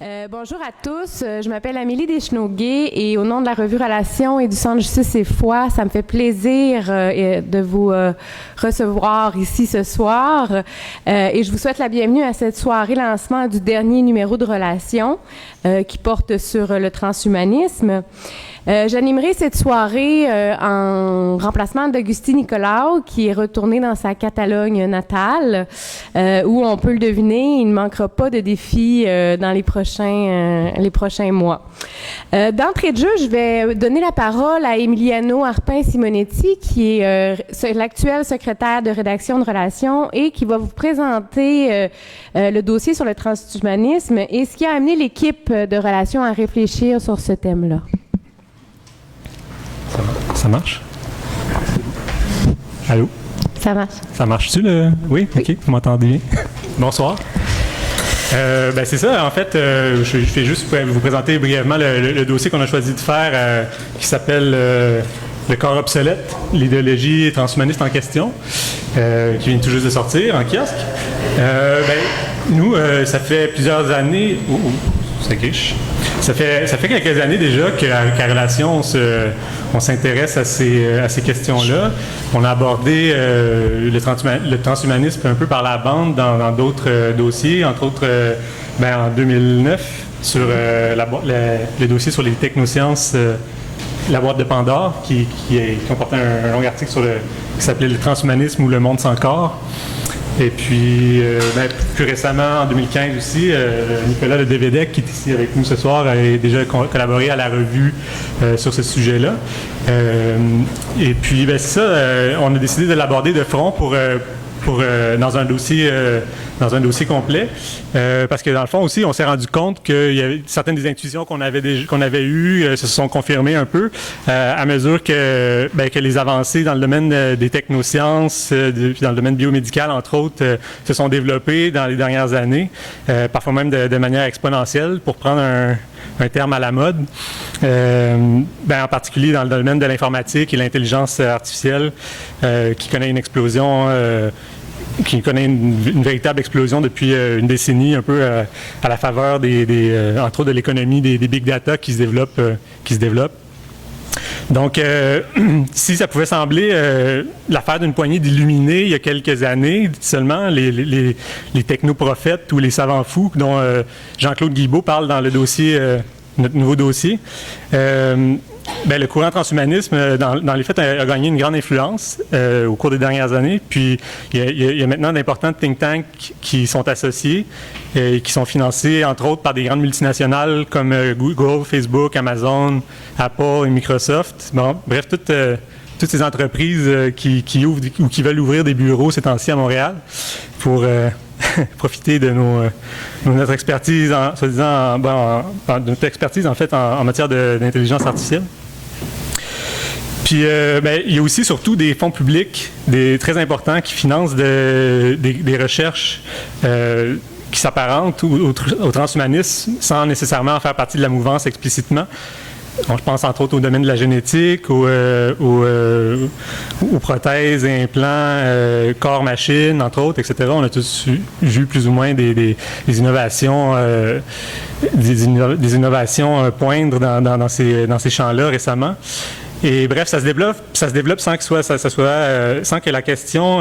Bonjour à tous, je m'appelle Amélie Deschenoguet et au nom de la revue Relations et du Centre Justice et Foi, ça me fait plaisir de vous recevoir ici ce soir et je vous souhaite la bienvenue à cette soirée lancement du dernier numéro de Relations qui porte sur le transhumanisme. J'animerai cette soirée en remplacement d'Augustin Nicolaou, qui est retourné dans sa Catalogne natale, où on peut le deviner, il ne manquera pas de défis dans les prochains mois. D'entrée de jeu, je vais donner la parole à Emiliano Arpin-Simonetti, qui est l'actuel secrétaire de rédaction de Relations et qui va vous présenter le dossier sur le transhumanisme et ce qui a amené l'équipe de Relations à réfléchir sur ce thème-là. Ça marche? Allô? Ça marche. Ça marche-tu, le... Oui? OK, vous m'entendez bien? Bonsoir. C'est ça, en fait, je vais juste vous présenter brièvement le dossier qu'on a choisi de faire qui s'appelle Le corps obsolète, l'idéologie transhumaniste en question, qui vient tout juste de sortir en kiosque. Nous, ça fait plusieurs années... ça griche. Ça fait quelques années déjà qu'à Relation, on s'intéresse à ces questions-là. On a abordé le transhumanisme un peu par la bande dans d'autres dossiers, entre autres en 2009 sur le dossier sur les technosciences, la boîte de Pandore, qui comportait un long article qui s'appelait « Le transhumanisme ou le monde sans corps ». Et puis, plus récemment, en 2015 aussi, Nicolas Le Devedec, qui est ici avec nous ce soir, a déjà collaboré à la revue sur ce sujet-là. Et puis, c'est ça, on a décidé de l'aborder de front dans un dossier complet, parce que dans le fond aussi, on s'est rendu compte qu'il y avait certaines des intuitions qu'on avait eues se sont confirmées un peu à mesure que les avancées dans le domaine des technosciences, puis dans le domaine biomédical entre autres, se sont développées dans les dernières années, parfois même de manière exponentielle, pour prendre un terme à la mode, en particulier dans le domaine de l'informatique et l'intelligence artificielle, qui connaît une explosion, qui connaît une véritable explosion depuis une décennie, un peu à la faveur entre autres de l'économie des big data qui se développent. Donc, si ça pouvait sembler l'affaire d'une poignée d'illuminés il y a quelques années seulement, les technoprophètes ou les savants fous dont Jean-Claude Guilbeault parle dans le dossier, notre nouveau dossier, le courant transhumanisme, dans les faits, a gagné une grande influence au cours des dernières années. Puis, il y a maintenant d'importants think tanks qui sont associés et qui sont financés, entre autres, par des grandes multinationales comme Google, Facebook, Amazon, Apple et Microsoft. Bon, bref, toutes ces entreprises qui ouvrent ou qui veulent ouvrir des bureaux ces temps-ci à Montréal pour profiter de notre expertise, de notre expertise en fait en matière d'intelligence artificielle. Puis, il y a aussi surtout des fonds publics très importants qui financent des recherches qui s'apparentent au transhumanisme sans nécessairement en faire partie de la mouvance explicitement. Je pense entre autres au domaine de la génétique, aux prothèses, implants, corps-machines, entre autres, etc. On a tous vu plus ou moins des innovations, des innovations poindre dans ces champs-là récemment. Et bref, ça se développe sans que la question,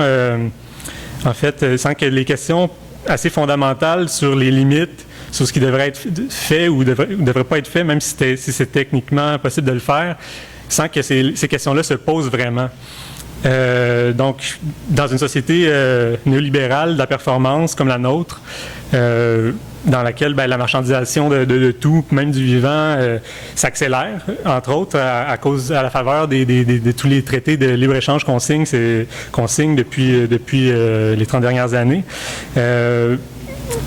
sans que les questions assez fondamentales sur les limites, sur ce qui devrait être fait ou ne devrait pas être fait, même si c'est techniquement possible de le faire, sans que ces questions-là se posent vraiment. Donc, dans une société néolibérale de la performance comme la nôtre, dans laquelle la marchandisation de tout, même du vivant, s'accélère, entre autres, à la faveur de tous les traités de libre-échange qu'on signe depuis les 30 dernières années.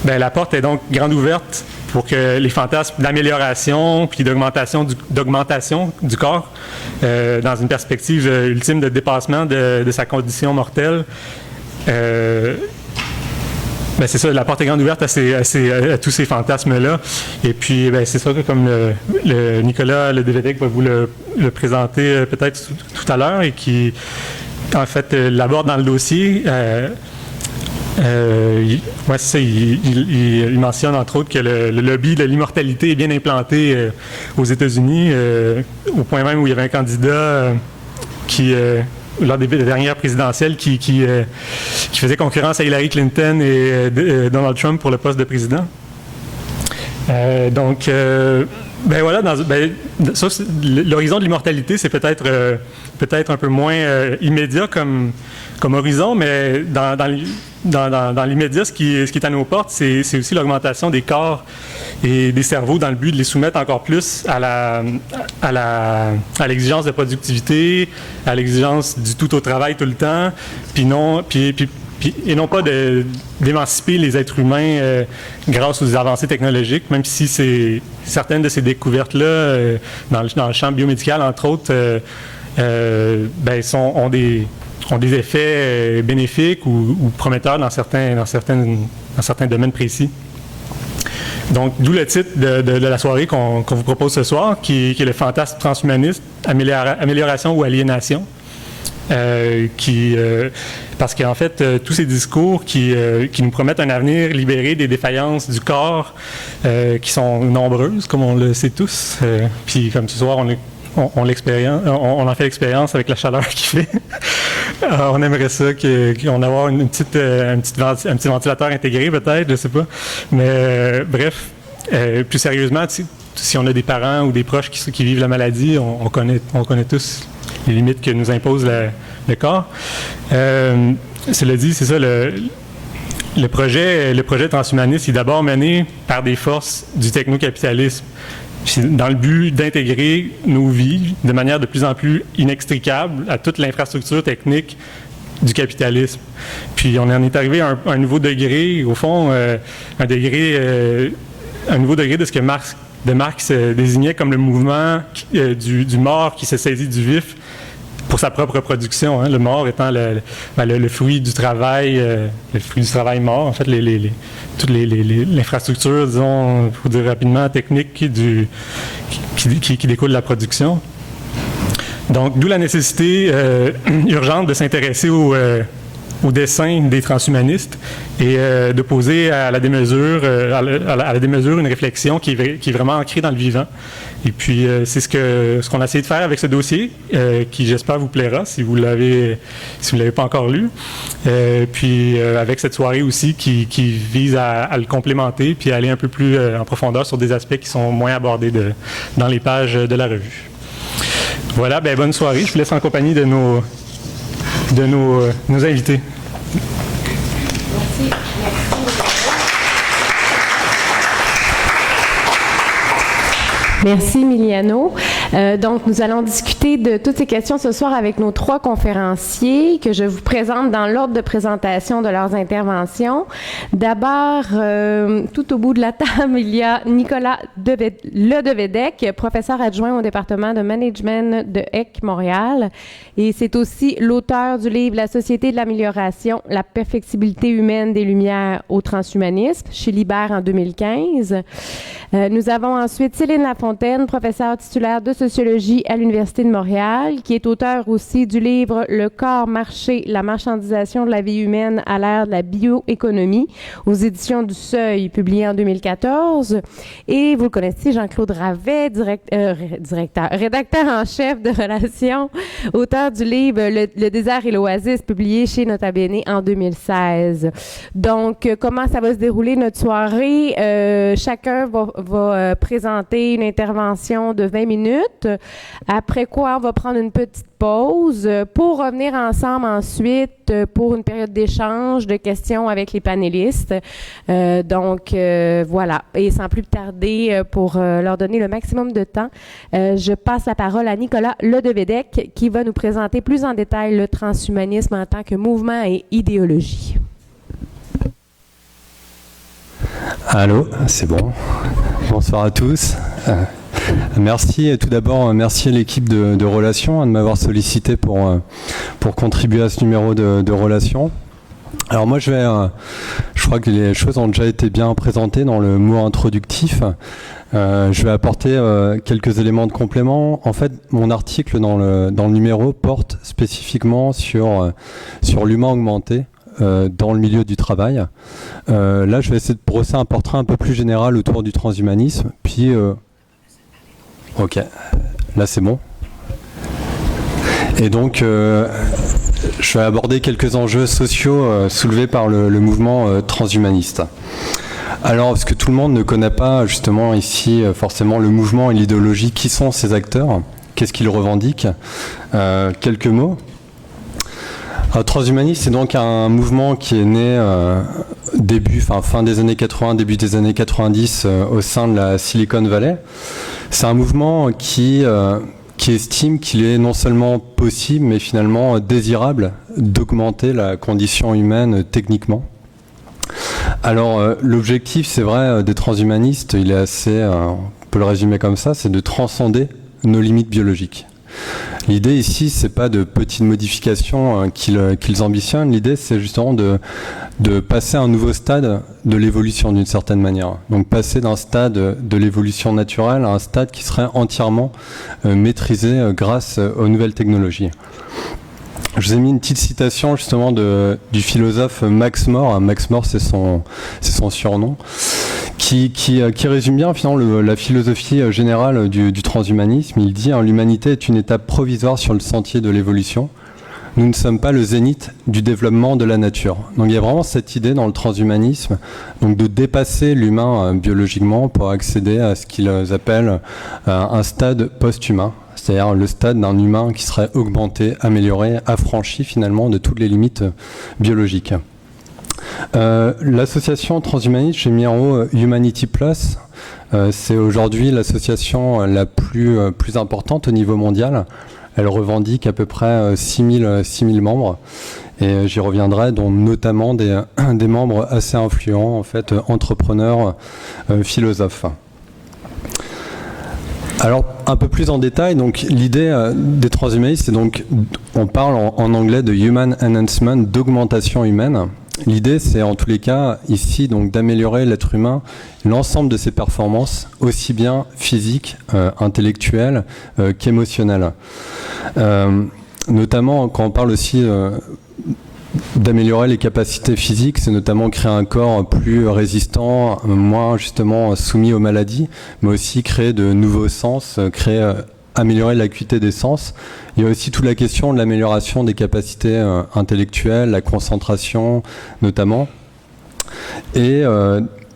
La porte est donc grande ouverte pour que les fantasmes d'amélioration puis d'augmentation du corps, dans une perspective ultime de dépassement de sa condition mortelle, c'est ça, la porte est grande ouverte à tous ces fantasmes-là. Et puis, c'est ça que comme Nicolas Le Devedec va vous le présenter peut-être tout à l'heure et qui, en fait, l'aborde dans le dossier. Ouais, c'est ça. Il mentionne entre autres que le lobby de l'immortalité est bien implanté aux États-Unis, au point même où il y avait un candidat qui, lors des dernières présidentielles, qui faisait concurrence à Hillary Clinton et Donald Trump pour le poste de président. Donc, ben voilà, l'horizon de l'immortalité, c'est peut-être un peu moins immédiat comme horizon, mais dans l'immédiat, ce qui est à nos portes, c'est aussi l'augmentation des corps et des cerveaux dans le but de les soumettre encore plus à l'exigence de productivité, à l'exigence du tout au travail tout le temps, et non pas d'émanciper les êtres humains grâce aux avancées technologiques, même si certaines de ces découvertes-là, dans le champ biomédical, entre autres, ont des effets bénéfiques ou prometteurs dans certains domaines précis. Donc, d'où le titre de la soirée qu'on vous propose ce soir, qui est le fantasme transhumaniste, amélioration ou aliénation. Parce qu'en fait, tous ces discours qui nous promettent un avenir libéré des défaillances du corps, qui sont nombreuses, comme on le sait tous, puis comme ce soir, on en fait l'expérience avec la chaleur qu'il fait. On aimerait ça qu'on avoir un petit ventilateur intégré peut-être, je sais pas. Mais bref, plus sérieusement, si on a des parents ou des proches qui vivent la maladie, on connaît tous les limites que nous impose le corps. Cela dit, c'est ça, le projet transhumaniste est d'abord mené par des forces du technocapitalisme, dans le but d'intégrer nos vies de manière de plus en plus inextricable à toute l'infrastructure technique du capitalisme. Puis on en est arrivé à un nouveau degré, au fond, un nouveau degré de ce que Marx désignait comme le mouvement du mort qui se saisit du vif pour sa propre production, hein, le mort étant le fruit du travail, mort, en fait, toute l'infrastructure, disons, pour dire rapidement, technique qui découle de la production. Donc, d'où la nécessité urgente de s'intéresser au dessein des transhumanistes et de poser à la démesure une réflexion qui est vraiment ancrée dans le vivant. Et puis, c'est ce qu'on a essayé de faire avec ce dossier, qui, j'espère, vous plaira si vous l'avez pas encore lu. Puis, avec cette soirée aussi qui vise à le complémenter puis à aller un peu plus en profondeur sur des aspects qui sont moins abordés dans les pages de la revue. Voilà, bonne soirée. Je vous laisse en compagnie de nos invités. Merci. Merci, Miliano. Donc, nous allons discuter de toutes ces questions ce soir avec nos trois conférenciers que je vous présente dans l'ordre de présentation de leurs interventions. D'abord, tout au bout de la table, il y a Nicolas Ledevedec, professeur adjoint au département de management de EC Montréal. Et c'est aussi l'auteur du livre « La société de l'amélioration, la perfectibilité humaine des lumières au transhumanisme » chez Libère en 2015. Nous avons ensuite Céline Lafontaine, professeure titulaire de sociologie à l'Université de Montréal, qui est auteure aussi du livre « Le corps-marché, la marchandisation de la vie humaine à l'ère de la bioéconomie » aux éditions du Seuil, publié en 2014. Et vous le connaissez, Jean-Claude Ravet, rédacteur en chef de Relations, auteur du livre « Le désert et l'oasis » publié chez Nota Bene en 2016. Donc, comment ça va se dérouler notre soirée? Chacun va présenter une intervention de 20 minutes, après quoi on va prendre une petite pause pour revenir ensemble ensuite pour une période d'échange, de questions avec les panélistes. Voilà. Et sans plus tarder, pour leur donner le maximum de temps, je passe la parole à Nicolas Ledevedec qui va nous présenter plus en détail le transhumanisme en tant que mouvement et idéologie. Allô, c'est bon. Bonsoir à tous. Merci, tout d'abord, merci à l'équipe de Relations de m'avoir sollicité pour contribuer à ce numéro de Relations. Alors moi, je crois que les choses ont déjà été bien présentées dans le mot introductif. Je vais apporter quelques éléments de complément. En fait, mon article dans le numéro porte spécifiquement sur l'humain augmenté. dans le milieu du travail. Là, je vais essayer de brosser un portrait un peu plus général autour du transhumanisme. Puis, ok, là c'est bon. Et donc, je vais aborder quelques enjeux sociaux soulevés par le mouvement transhumaniste. Alors, parce que tout le monde ne connaît pas justement ici forcément le mouvement et l'idéologie, qui sont ces acteurs, qu'est-ce qu'ils revendiquent, quelques mots. Alors, transhumaniste, c'est donc un mouvement qui est né fin des années 80, début des années 90 au sein de la Silicon Valley. C'est un mouvement qui estime qu'il est non seulement possible, mais finalement désirable d'augmenter la condition humaine techniquement. Alors, l'objectif, c'est vrai, des transhumanistes, il est assez, on peut le résumer comme ça, c'est de transcender nos limites biologiques. L'idée ici, c'est pas de petites modifications qu'ils ambitionnent, l'idée c'est justement de passer à un nouveau stade de l'évolution d'une certaine manière. Donc passer d'un stade de l'évolution naturelle à un stade qui serait entièrement maîtrisé grâce aux nouvelles technologies. Je vous ai mis une petite citation justement du philosophe Max More. Max More, c'est son surnom, qui résume bien finalement la philosophie générale du transhumanisme. Il dit « L'humanité est une étape provisoire sur le sentier de l'évolution. Nous ne sommes pas le zénith du développement de la nature. » Donc il y a vraiment cette idée dans le transhumanisme donc de dépasser l'humain biologiquement pour accéder à ce qu'ils appellent un stade post-humain. C'est-à-dire le stade d'un humain qui serait augmenté, amélioré, affranchi finalement de toutes les limites biologiques. L'association transhumaniste, j'ai mis en haut Humanity Plus. C'est aujourd'hui l'association la plus importante au niveau mondial. Elle revendique à peu près 6000 membres. Et j'y reviendrai, dont notamment des membres assez influents, en fait, entrepreneurs, philosophes. Alors, un peu plus en détail, donc l'idée des transhumanistes, c'est donc, on parle en anglais de human enhancement, d'augmentation humaine. L'idée, c'est en tous les cas, ici, donc d'améliorer l'être humain, l'ensemble de ses performances, aussi bien physiques, intellectuelles qu'émotionnelles. Notamment, quand on parle aussi d'améliorer les capacités physiques, c'est notamment créer un corps plus résistant, moins justement soumis aux maladies, mais aussi créer de nouveaux sens, améliorer l'acuité des sens. Il y a aussi toute la question de l'amélioration des capacités intellectuelles, la concentration notamment, et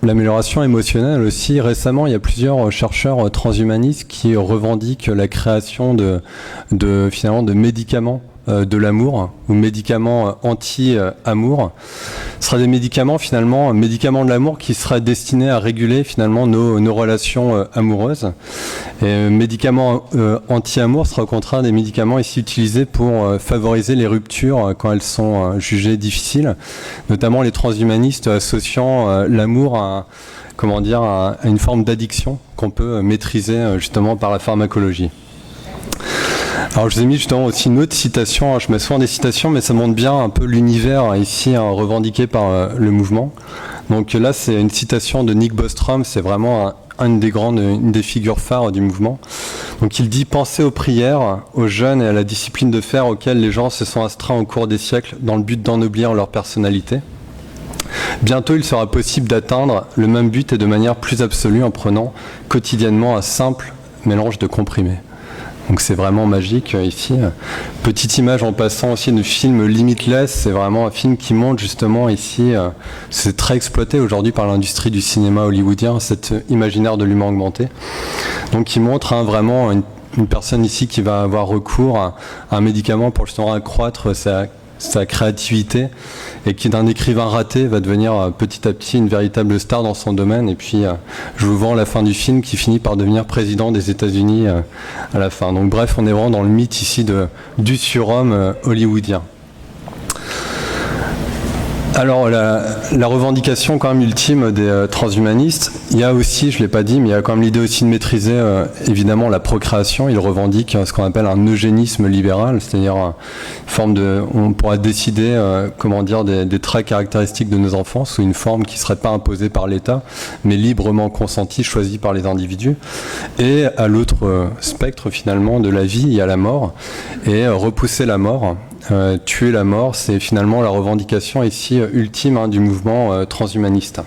l'amélioration émotionnelle aussi. Récemment, il y a plusieurs chercheurs transhumanistes qui revendiquent la création finalement de médicaments de l'amour ou médicaments anti-amour. Ce sera des médicaments finalement, médicaments de l'amour qui seraient destinés à réguler finalement nos relations amoureuses. Et médicaments anti-amour sera au contraire des médicaments ici utilisés pour favoriser les ruptures quand elles sont jugées difficiles, notamment les transhumanistes associant l'amour à une forme d'addiction qu'on peut maîtriser justement par la pharmacologie. Alors je vous ai mis justement aussi une autre citation, je mets souvent des citations, mais ça montre bien un peu l'univers ici revendiqué par le mouvement. Donc là c'est une citation de Nick Bostrom, c'est vraiment une des figures phares du mouvement. Donc il dit « Pensez aux prières, aux jeûnes et à la discipline de fer auxquelles les gens se sont astreints au cours des siècles dans le but d'ennoblir leur personnalité. Bientôt il sera possible d'atteindre le même but et de manière plus absolue en prenant quotidiennement un simple mélange de comprimés. » Donc c'est vraiment magique ici. Petite image en passant aussi du film Limitless, c'est vraiment un film qui montre justement ici, c'est très exploité aujourd'hui par l'industrie du cinéma hollywoodien, cet imaginaire de l'humain augmenté. Donc il montre vraiment une personne ici qui va avoir recours à un médicament pour justement accroître sa créativité et qui d'un écrivain raté va devenir petit à petit une véritable star dans son domaine. Et puis je vous vends la fin du film qui finit par devenir président des États-Unis à la fin. Donc bref, on est vraiment dans le mythe ici du surhomme hollywoodien. Alors la revendication quand même ultime des transhumanistes, il y a aussi, je ne l'ai pas dit, mais il y a quand même l'idée aussi de maîtriser évidemment la procréation. Ils revendiquent ce qu'on appelle un eugénisme libéral, c'est-à-dire une forme on pourra décider des traits caractéristiques de nos enfants sous une forme qui ne serait pas imposée par l'État, mais librement consentie, choisie par les individus. Et à l'autre spectre finalement de la vie, il y a la mort, et repousser la mort. tuer la mort, c'est finalement la revendication ici ultime du mouvement transhumaniste.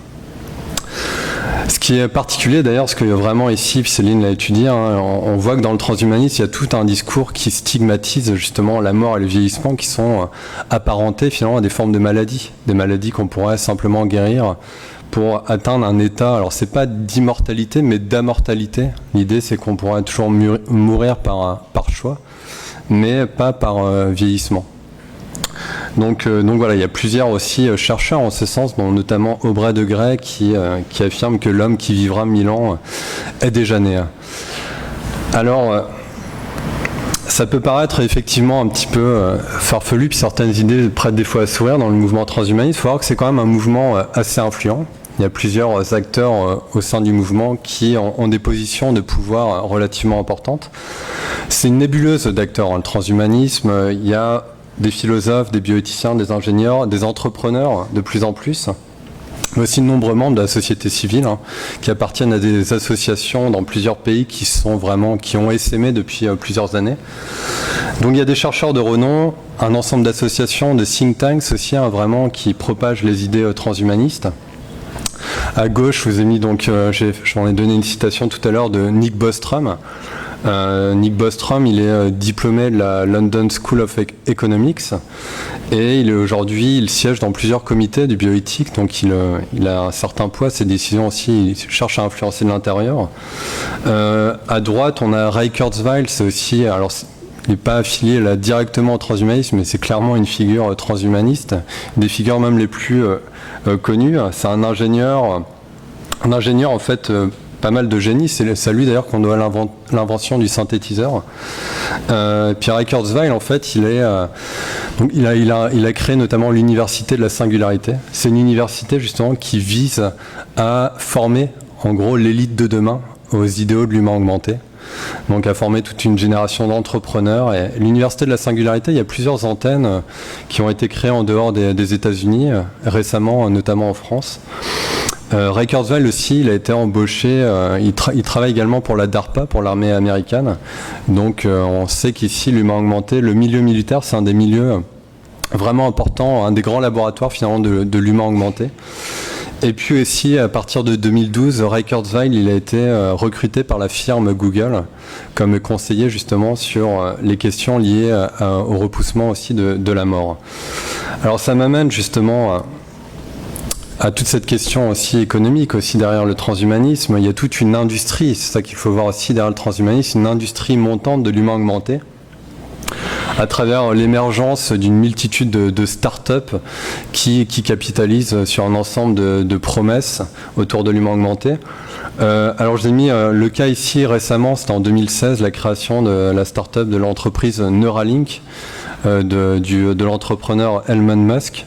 Ce qui est particulier d'ailleurs, parce que vraiment ici, puis Céline l'a étudié, on voit que dans le transhumanisme, il y a tout un discours qui stigmatise justement la mort et le vieillissement qui sont apparentés finalement à des formes de maladies, des maladies qu'on pourrait simplement guérir pour atteindre un état, alors c'est pas d'immortalité mais d'amortalité. L'idée c'est qu'on pourrait toujours mourir par choix, mais pas par vieillissement. Donc voilà, il y a plusieurs aussi chercheurs en ce sens, dont notamment Aubrey de Grey qui affirme que l'homme qui vivra 1000 ans est déjà né. Alors, ça peut paraître effectivement un petit peu farfelu, puis certaines idées prêtent des fois à sourire dans le mouvement transhumaniste. Il faut voir que c'est quand même un mouvement assez influent. Il y a plusieurs acteurs au sein du mouvement qui ont des positions de pouvoir relativement importantes. C'est une nébuleuse d'acteurs, le transhumanisme. Il y a des philosophes, des bioéthiciens, des ingénieurs, des entrepreneurs de plus en plus, mais aussi de nombreux membres de la société civile qui appartiennent à des associations dans plusieurs pays qui ont essaimé depuis plusieurs années. Donc il y a des chercheurs de renom, un ensemble d'associations, de think tanks aussi vraiment qui propagent les idées transhumanistes. À gauche, je vous ai mis donc, j'en ai donné une citation tout à l'heure de Nick Bostrom. Nick Bostrom, il est diplômé de la London School of Economics et il siège dans plusieurs comités de bioéthique, donc il a un certain poids, ses décisions aussi, il cherche à influencer de l'intérieur. À droite, on a Ray Kurzweil, c'est aussi, alors il n'est pas affilié là directement au transhumanisme, mais c'est clairement une figure transhumaniste, des figures même les plus connues. C'est un ingénieur en fait, pas mal de génie, c'est à lui d'ailleurs qu'on doit l'invention du synthétiseur. Puis Ray Kurzweil, en fait, il a créé notamment l'université de la singularité. C'est une université justement qui vise à former en gros l'élite de demain aux idéaux de l'humain augmenté. Donc à former toute une génération d'entrepreneurs. Et l'université de la singularité, il y a plusieurs antennes qui ont été créées en dehors des États-Unis, récemment, notamment en France. Ray Kurzweil aussi, il a été embauché, il travaille également pour la DARPA, pour l'armée américaine. Donc on sait qu'ici, l'humain augmenté, le milieu militaire, c'est un des milieux vraiment importants, un des grands laboratoires finalement de l'humain augmenté. Et puis aussi, à partir de 2012, Ray Kurzweil, il a été recruté par la firme Google comme conseiller justement sur les questions liées au repoussement aussi de la mort. Alors ça m'amène justement à toute cette question aussi économique, aussi derrière le transhumanisme. Il y a toute une industrie, c'est ça qu'il faut voir aussi derrière le transhumanisme, une industrie montante de l'humain augmenté, à travers l'émergence d'une multitude de start-up qui capitalisent sur un ensemble de promesses autour de l'humain augmenté. Alors je vous ai mis le cas ici récemment, c'était en 2016, la création de la start-up de l'entreprise Neuralink, de l'entrepreneur Elon Musk.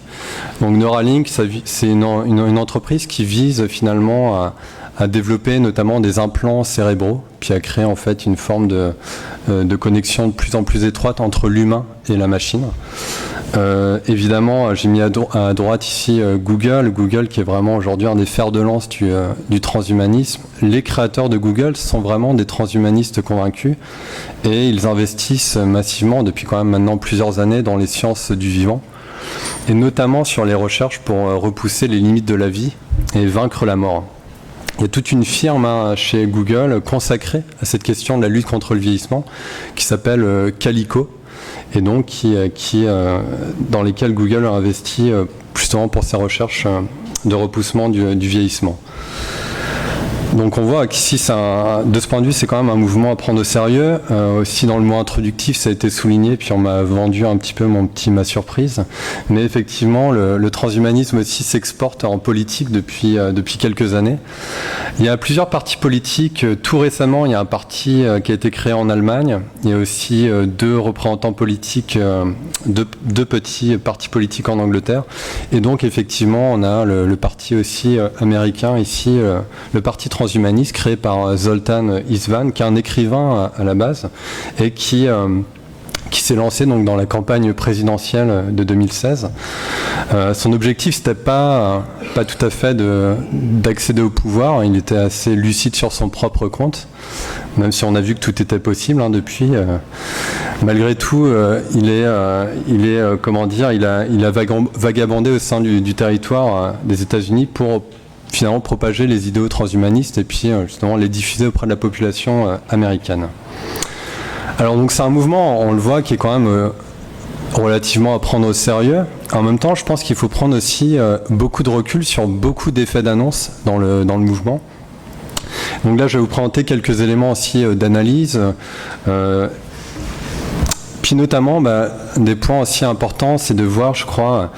Donc Neuralink, c'est une entreprise qui vise finalement à développer notamment des implants cérébraux, puis à créer en fait une forme de connexion de plus en plus étroite entre l'humain et la machine. Évidemment, j'ai mis à droite ici Google qui est vraiment aujourd'hui un des fers de lance du transhumanisme. Les créateurs de Google sont vraiment des transhumanistes convaincus et ils investissent massivement depuis quand même maintenant plusieurs années dans les sciences du vivant et notamment sur les recherches pour repousser les limites de la vie et vaincre la mort. Il y a toute une firme chez Google consacrée à cette question de la lutte contre le vieillissement qui s'appelle Calico et donc dans lesquelles Google a investi justement pour ses recherches de repoussement du vieillissement. Donc on voit qu'ici, de ce point de vue, c'est quand même un mouvement à prendre au sérieux. Aussi dans le mot introductif, ça a été souligné, puis on m'a vendu un petit peu ma surprise. Mais effectivement, le transhumanisme aussi s'exporte en politique depuis quelques années. Il y a plusieurs partis politiques. Tout récemment, il y a un parti qui a été créé en Allemagne. Il y a aussi deux représentants politiques, deux petits partis politiques en Angleterre. Et donc effectivement, on a le parti aussi américain ici, le parti transhumaniste créé par Zoltan Istvan, qui est un écrivain à la base et qui s'est lancé donc dans la campagne présidentielle de 2016. Son objectif, c'était pas tout à fait d'accéder au pouvoir. Il était assez lucide sur son propre compte, même si on a vu que tout était possible depuis. Malgré tout, il a vagabondé au sein du territoire des États-Unis pour finalement propager les idéaux transhumanistes et puis justement les diffuser auprès de la population américaine. Alors donc c'est un mouvement, on le voit, qui est quand même relativement à prendre au sérieux. En même temps, je pense qu'il faut prendre aussi beaucoup de recul sur beaucoup d'effets d'annonce dans le mouvement. Donc là, je vais vous présenter quelques éléments aussi d'analyse. Puis notamment, des points aussi importants, c'est de voir, je crois,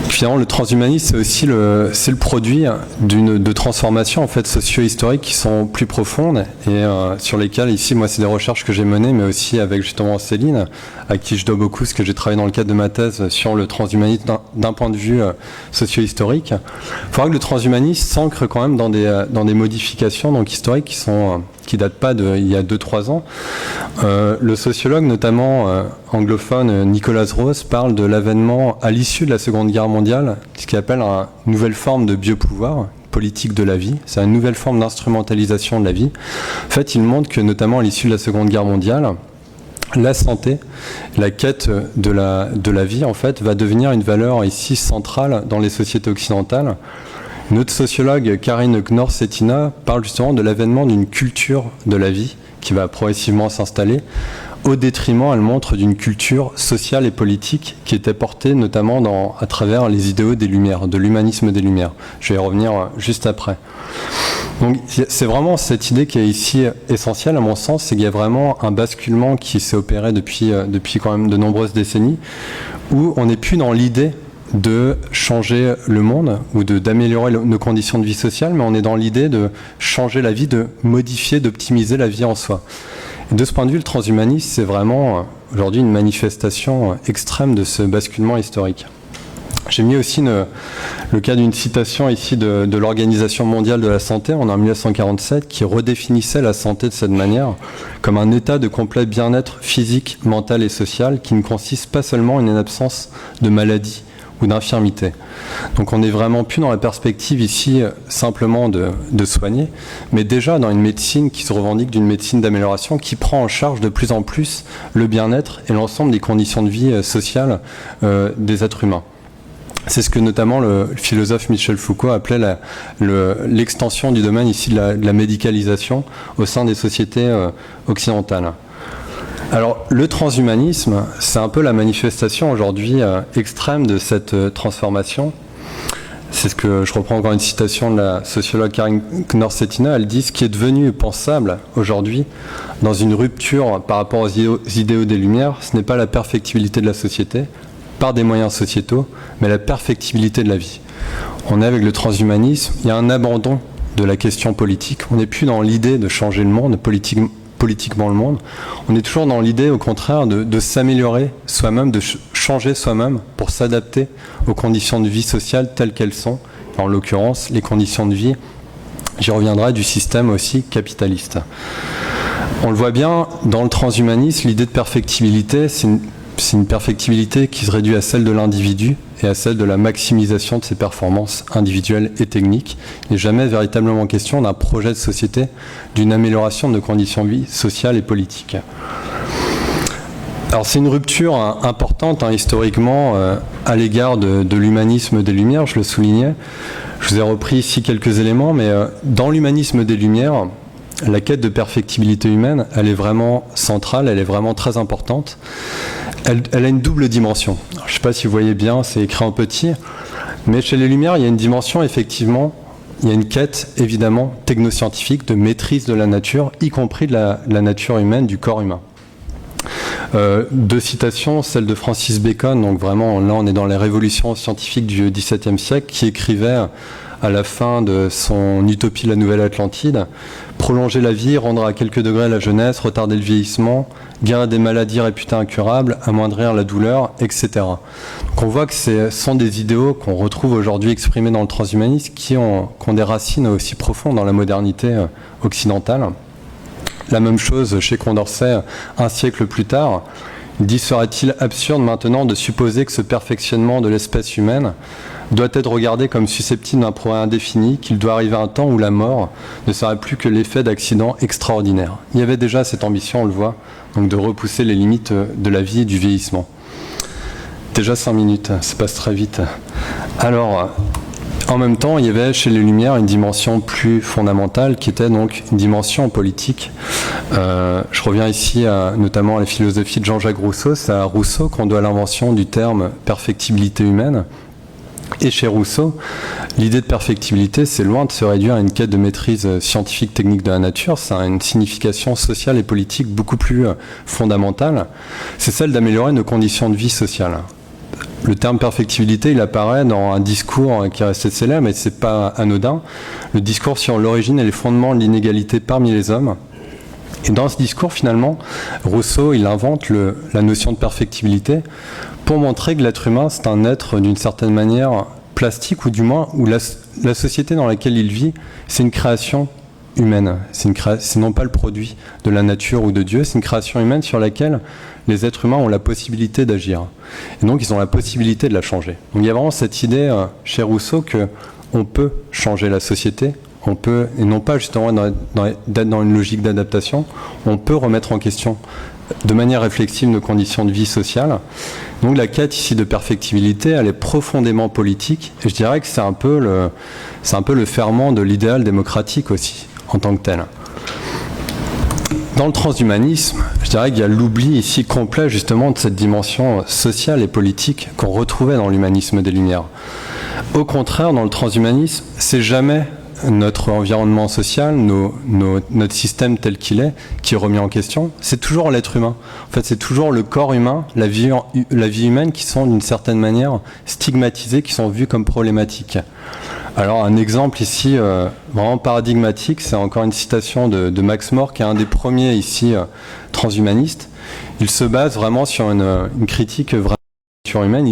finalement, le transhumanisme, c'est aussi le produit de transformations en fait socio-historiques qui sont plus profondes et sur lesquelles ici, moi, c'est des recherches que j'ai menées, mais aussi avec justement Céline, à qui je dois beaucoup, ce que j'ai travaillé dans le cadre de ma thèse sur le transhumanisme d'un point de vue socio-historique. Il faudra que le transhumanisme s'ancre quand même dans des modifications donc historiques qui datent pas d'il y a 2-3 ans. Le sociologue, notamment anglophone, Nicholas Rose, parle de l'avènement à l'issue de la Seconde Guerre mondiale, ce qu'il appelle une nouvelle forme de biopouvoir, politique de la vie. C'est une nouvelle forme d'instrumentalisation de la vie. En fait, il montre que, notamment à l'issue de la Seconde Guerre mondiale, la santé, la quête de la vie, en fait, va devenir une valeur ici centrale dans les sociétés occidentales. Notre sociologue, Karine Knorr-Cetina, parle justement de l'avènement d'une culture de la vie qui va progressivement s'installer, au détriment, elle montre, d'une culture sociale et politique qui était portée notamment à travers les idéaux des Lumières, de l'humanisme des Lumières. Je vais y revenir juste après. Donc c'est vraiment cette idée qui est ici essentielle à mon sens, c'est qu'il y a vraiment un basculement qui s'est opéré depuis quand même de nombreuses décennies, où on n'est plus dans l'idée de changer le monde ou d'améliorer nos conditions de vie sociale, mais on est dans l'idée de changer la vie, de modifier, d'optimiser la vie en soi. Et de ce point de vue, le transhumanisme, c'est vraiment aujourd'hui une manifestation extrême de ce basculement historique. J'ai mis aussi le cas d'une citation ici de l'Organisation mondiale de la santé en 1947 qui redéfinissait la santé de cette manière comme un état de complet bien-être physique, mental et social qui ne consiste pas seulement en une absence de maladie ou d'infirmité. Donc on n'est vraiment plus dans la perspective ici simplement de soigner, mais déjà dans une médecine qui se revendique d'une médecine d'amélioration qui prend en charge de plus en plus le bien-être et l'ensemble des conditions de vie sociales des êtres humains. C'est ce que notamment le philosophe Michel Foucault appelait l'extension du domaine ici de la médicalisation au sein des sociétés occidentales. Alors, le transhumanisme, c'est un peu la manifestation aujourd'hui extrême de cette transformation. C'est ce que je reprends encore une citation de la sociologue Karine Knorr-Cetina. Elle dit: ce qui est devenu pensable aujourd'hui dans une rupture par rapport aux idéaux des Lumières, ce n'est pas la perfectibilité de la société par des moyens sociétaux, mais la perfectibilité de la vie. On est avec le transhumanisme, il y a un abandon de la question politique. On n'est plus dans l'idée de changer le monde politiquement le monde. On est toujours dans l'idée, au contraire, de s'améliorer soi-même, de changer soi-même pour s'adapter aux conditions de vie sociales telles qu'elles sont. En l'occurrence, les conditions de vie, j'y reviendrai, du système aussi capitaliste. On le voit bien, dans le transhumanisme, l'idée de perfectibilité, c'est une perfectibilité qui se réduit à celle de l'individu et à celle de la maximisation de ses performances individuelles et techniques. Il n'est jamais véritablement question d'un projet de société, d'une amélioration de nos conditions de vie sociales et politiques. Alors c'est une rupture importante historiquement à l'égard de l'humanisme des Lumières, je le soulignais. Je vous ai repris ici quelques éléments, mais dans l'humanisme des Lumières, la quête de perfectibilité humaine, elle est vraiment centrale, elle est vraiment très importante. Elle a une double dimension. Alors, je ne sais pas si vous voyez bien, c'est écrit en petit, mais chez les Lumières, il y a une dimension, effectivement, il y a une quête, évidemment, technoscientifique de maîtrise de la nature, y compris de la nature humaine, du corps humain. Deux citations, celle de Francis Bacon, donc vraiment, là on est dans les révolutions scientifiques du XVIIe siècle, qui écrivait à la fin de son Utopie de la Nouvelle Atlantide: prolonger la vie, rendre à quelques degrés la jeunesse, retarder le vieillissement, guérir des maladies réputées incurables, amoindrir la douleur, etc. Donc on voit que ce sont des idéaux qu'on retrouve aujourd'hui exprimés dans le transhumanisme qui ont des racines aussi profondes dans la modernité occidentale. La même chose chez Condorcet un siècle plus tard. Il dit « Serait-il absurde maintenant de supposer que ce perfectionnement de l'espèce humaine doit être regardé comme susceptible d'un progrès indéfini, qu'il doit arriver un temps où la mort ne serait plus que l'effet d'accidents extraordinaires ?» Il y avait déjà cette ambition, on le voit, donc de repousser les limites de la vie et du vieillissement. Déjà 5 minutes, ça passe très vite. Alors, en même temps, il y avait chez les Lumières une dimension plus fondamentale qui était donc une dimension politique. Je reviens ici notamment à la philosophie de Jean-Jacques Rousseau. C'est à Rousseau qu'on doit l'invention du terme perfectibilité humaine. Et chez Rousseau, l'idée de perfectibilité, c'est loin de se réduire à une quête de maîtrise scientifique technique de la nature. Ça a une signification sociale et politique beaucoup plus fondamentale. C'est celle d'améliorer nos conditions de vie sociales. Le terme perfectibilité, il apparaît dans un discours qui est resté célèbre, et c'est pas anodin, le discours sur l'origine et les fondements de l'inégalité parmi les hommes. Et dans ce discours, finalement, Rousseau, il invente la notion de perfectibilité pour montrer que l'être humain, c'est un être d'une certaine manière plastique, ou du moins où la société dans laquelle il vit, c'est une création humaine. C'est non pas le produit de la nature ou de Dieu, c'est une création humaine sur laquelle les êtres humains ont la possibilité d'agir. Et donc, ils ont la possibilité de la changer. Donc, il y a vraiment cette idée chez Rousseau qu'on peut changer la société, on peut, et non pas justement d'être dans une logique d'adaptation, on peut remettre en question de manière réflexive nos conditions de vie sociale. Donc, la quête ici de perfectibilité, elle est profondément politique, et je dirais que c'est un peu le ferment de l'idéal démocratique aussi, en tant que tel. Dans le transhumanisme, je dirais qu'il y a l'oubli ici complet justement de cette dimension sociale et politique qu'on retrouvait dans l'humanisme des Lumières. Au contraire, dans le transhumanisme, c'est jamais notre environnement social, notre système tel qu'il est, qui est remis en question. C'est toujours l'être humain. En fait, c'est toujours le corps humain, la vie humaine qui sont d'une certaine manière stigmatisés, qui sont vus comme problématiques. Alors un exemple ici vraiment paradigmatique, c'est encore une citation de Max More, qui est un des premiers ici transhumanistes. Il se base vraiment sur une critique vraiment de la nature humaine.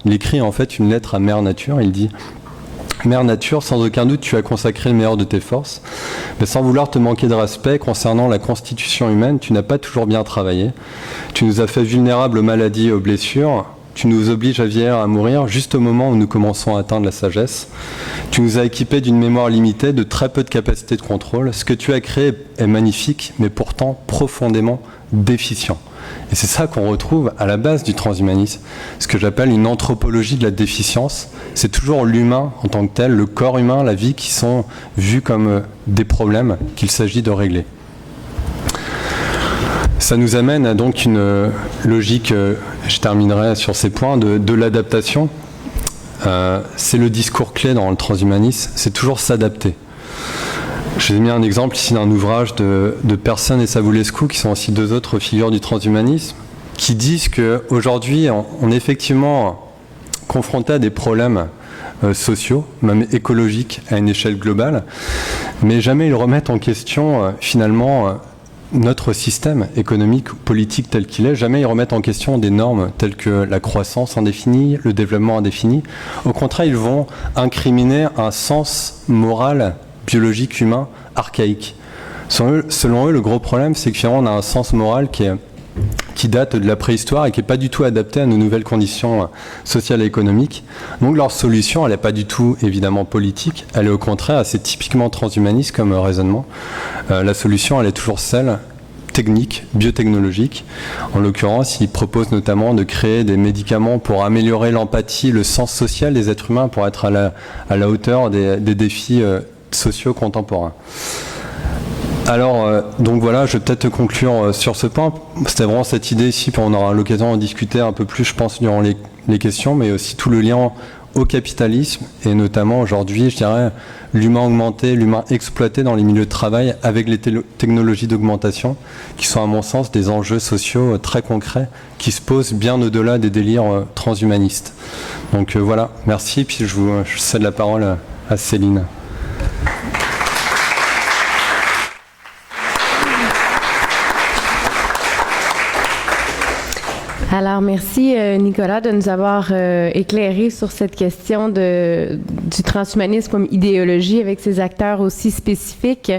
Il écrit en fait une lettre à Mère Nature. Il dit « Mère Nature, sans aucun doute tu as consacré le meilleur de tes forces, mais sans vouloir te manquer de respect concernant la constitution humaine, tu n'as pas toujours bien travaillé. Tu nous as fait vulnérables aux maladies et aux blessures. Tu nous obliges à vieillir, à mourir, juste au moment où nous commençons à atteindre la sagesse. Tu nous as équipés d'une mémoire limitée, de très peu de capacité de contrôle. Ce que tu as créé est magnifique, mais pourtant profondément déficient. » Et c'est ça qu'on retrouve à la base du transhumanisme, ce que j'appelle une anthropologie de la déficience. C'est toujours l'humain en tant que tel, le corps humain, la vie, qui sont vus comme des problèmes qu'il s'agit de régler. Ça nous amène à donc une logique, je terminerai sur ces points, de l'adaptation. C'est le discours clé dans le transhumanisme, c'est toujours s'adapter. J'ai mis un exemple ici d'un ouvrage de Persson et Savulescu, qui sont aussi deux autres figures du transhumanisme, qui disent qu'aujourd'hui, on est effectivement confronté à des problèmes sociaux, même écologiques, à une échelle globale, mais jamais ils remettent en question, finalement, notre système économique, politique tel qu'il est. Jamais ils remettent en question des normes telles que la croissance indéfinie, le développement indéfini. Au contraire, ils vont incriminer un sens moral, biologique, humain, archaïque. Selon eux, le gros problème, c'est que finalement, on a un sens moral qui date de la préhistoire et qui n'est pas du tout adapté à nos nouvelles conditions sociales et économiques. Donc leur solution, elle n'est pas du tout évidemment politique, elle est au contraire assez typiquement transhumaniste comme raisonnement. La solution, elle est toujours celle technique, biotechnologique. En l'occurrence, ils proposent notamment de créer des médicaments pour améliorer l'empathie, le sens social des êtres humains, pour être à la hauteur des défis sociaux contemporains. Alors, donc voilà, je vais peut-être conclure sur ce point. C'était vraiment cette idée ici, puis on aura l'occasion d'en discuter un peu plus, je pense, durant les questions, mais aussi tout le lien au capitalisme, et notamment aujourd'hui, je dirais, l'humain augmenté, l'humain exploité dans les milieux de travail avec les technologies d'augmentation, qui sont à mon sens des enjeux sociaux très concrets, qui se posent bien au-delà des délires transhumanistes. Donc voilà, merci, puis je cède la parole à Céline. Alors, merci Nicolas de nous avoir éclairé sur cette question du transhumanisme comme idéologie avec ses acteurs aussi spécifiques.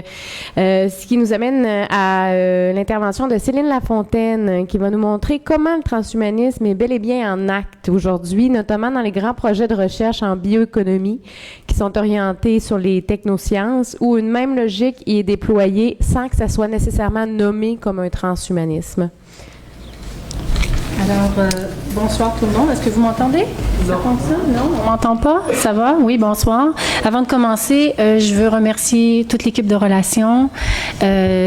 Ce qui nous amène à l'intervention de Céline Lafontaine qui va nous montrer comment le transhumanisme est bel et bien en acte aujourd'hui, notamment dans les grands projets de recherche en bioéconomie qui sont orientés sur les technosciences où une même logique y est déployée sans que ça soit nécessairement nommé comme un transhumanisme. Alors, bonsoir tout le monde. Est-ce que vous m'entendez? Ça fonctionne? Non? On m'entend pas? Ça va? Oui, bonsoir. Avant de commencer, je veux remercier toute l'équipe de relations,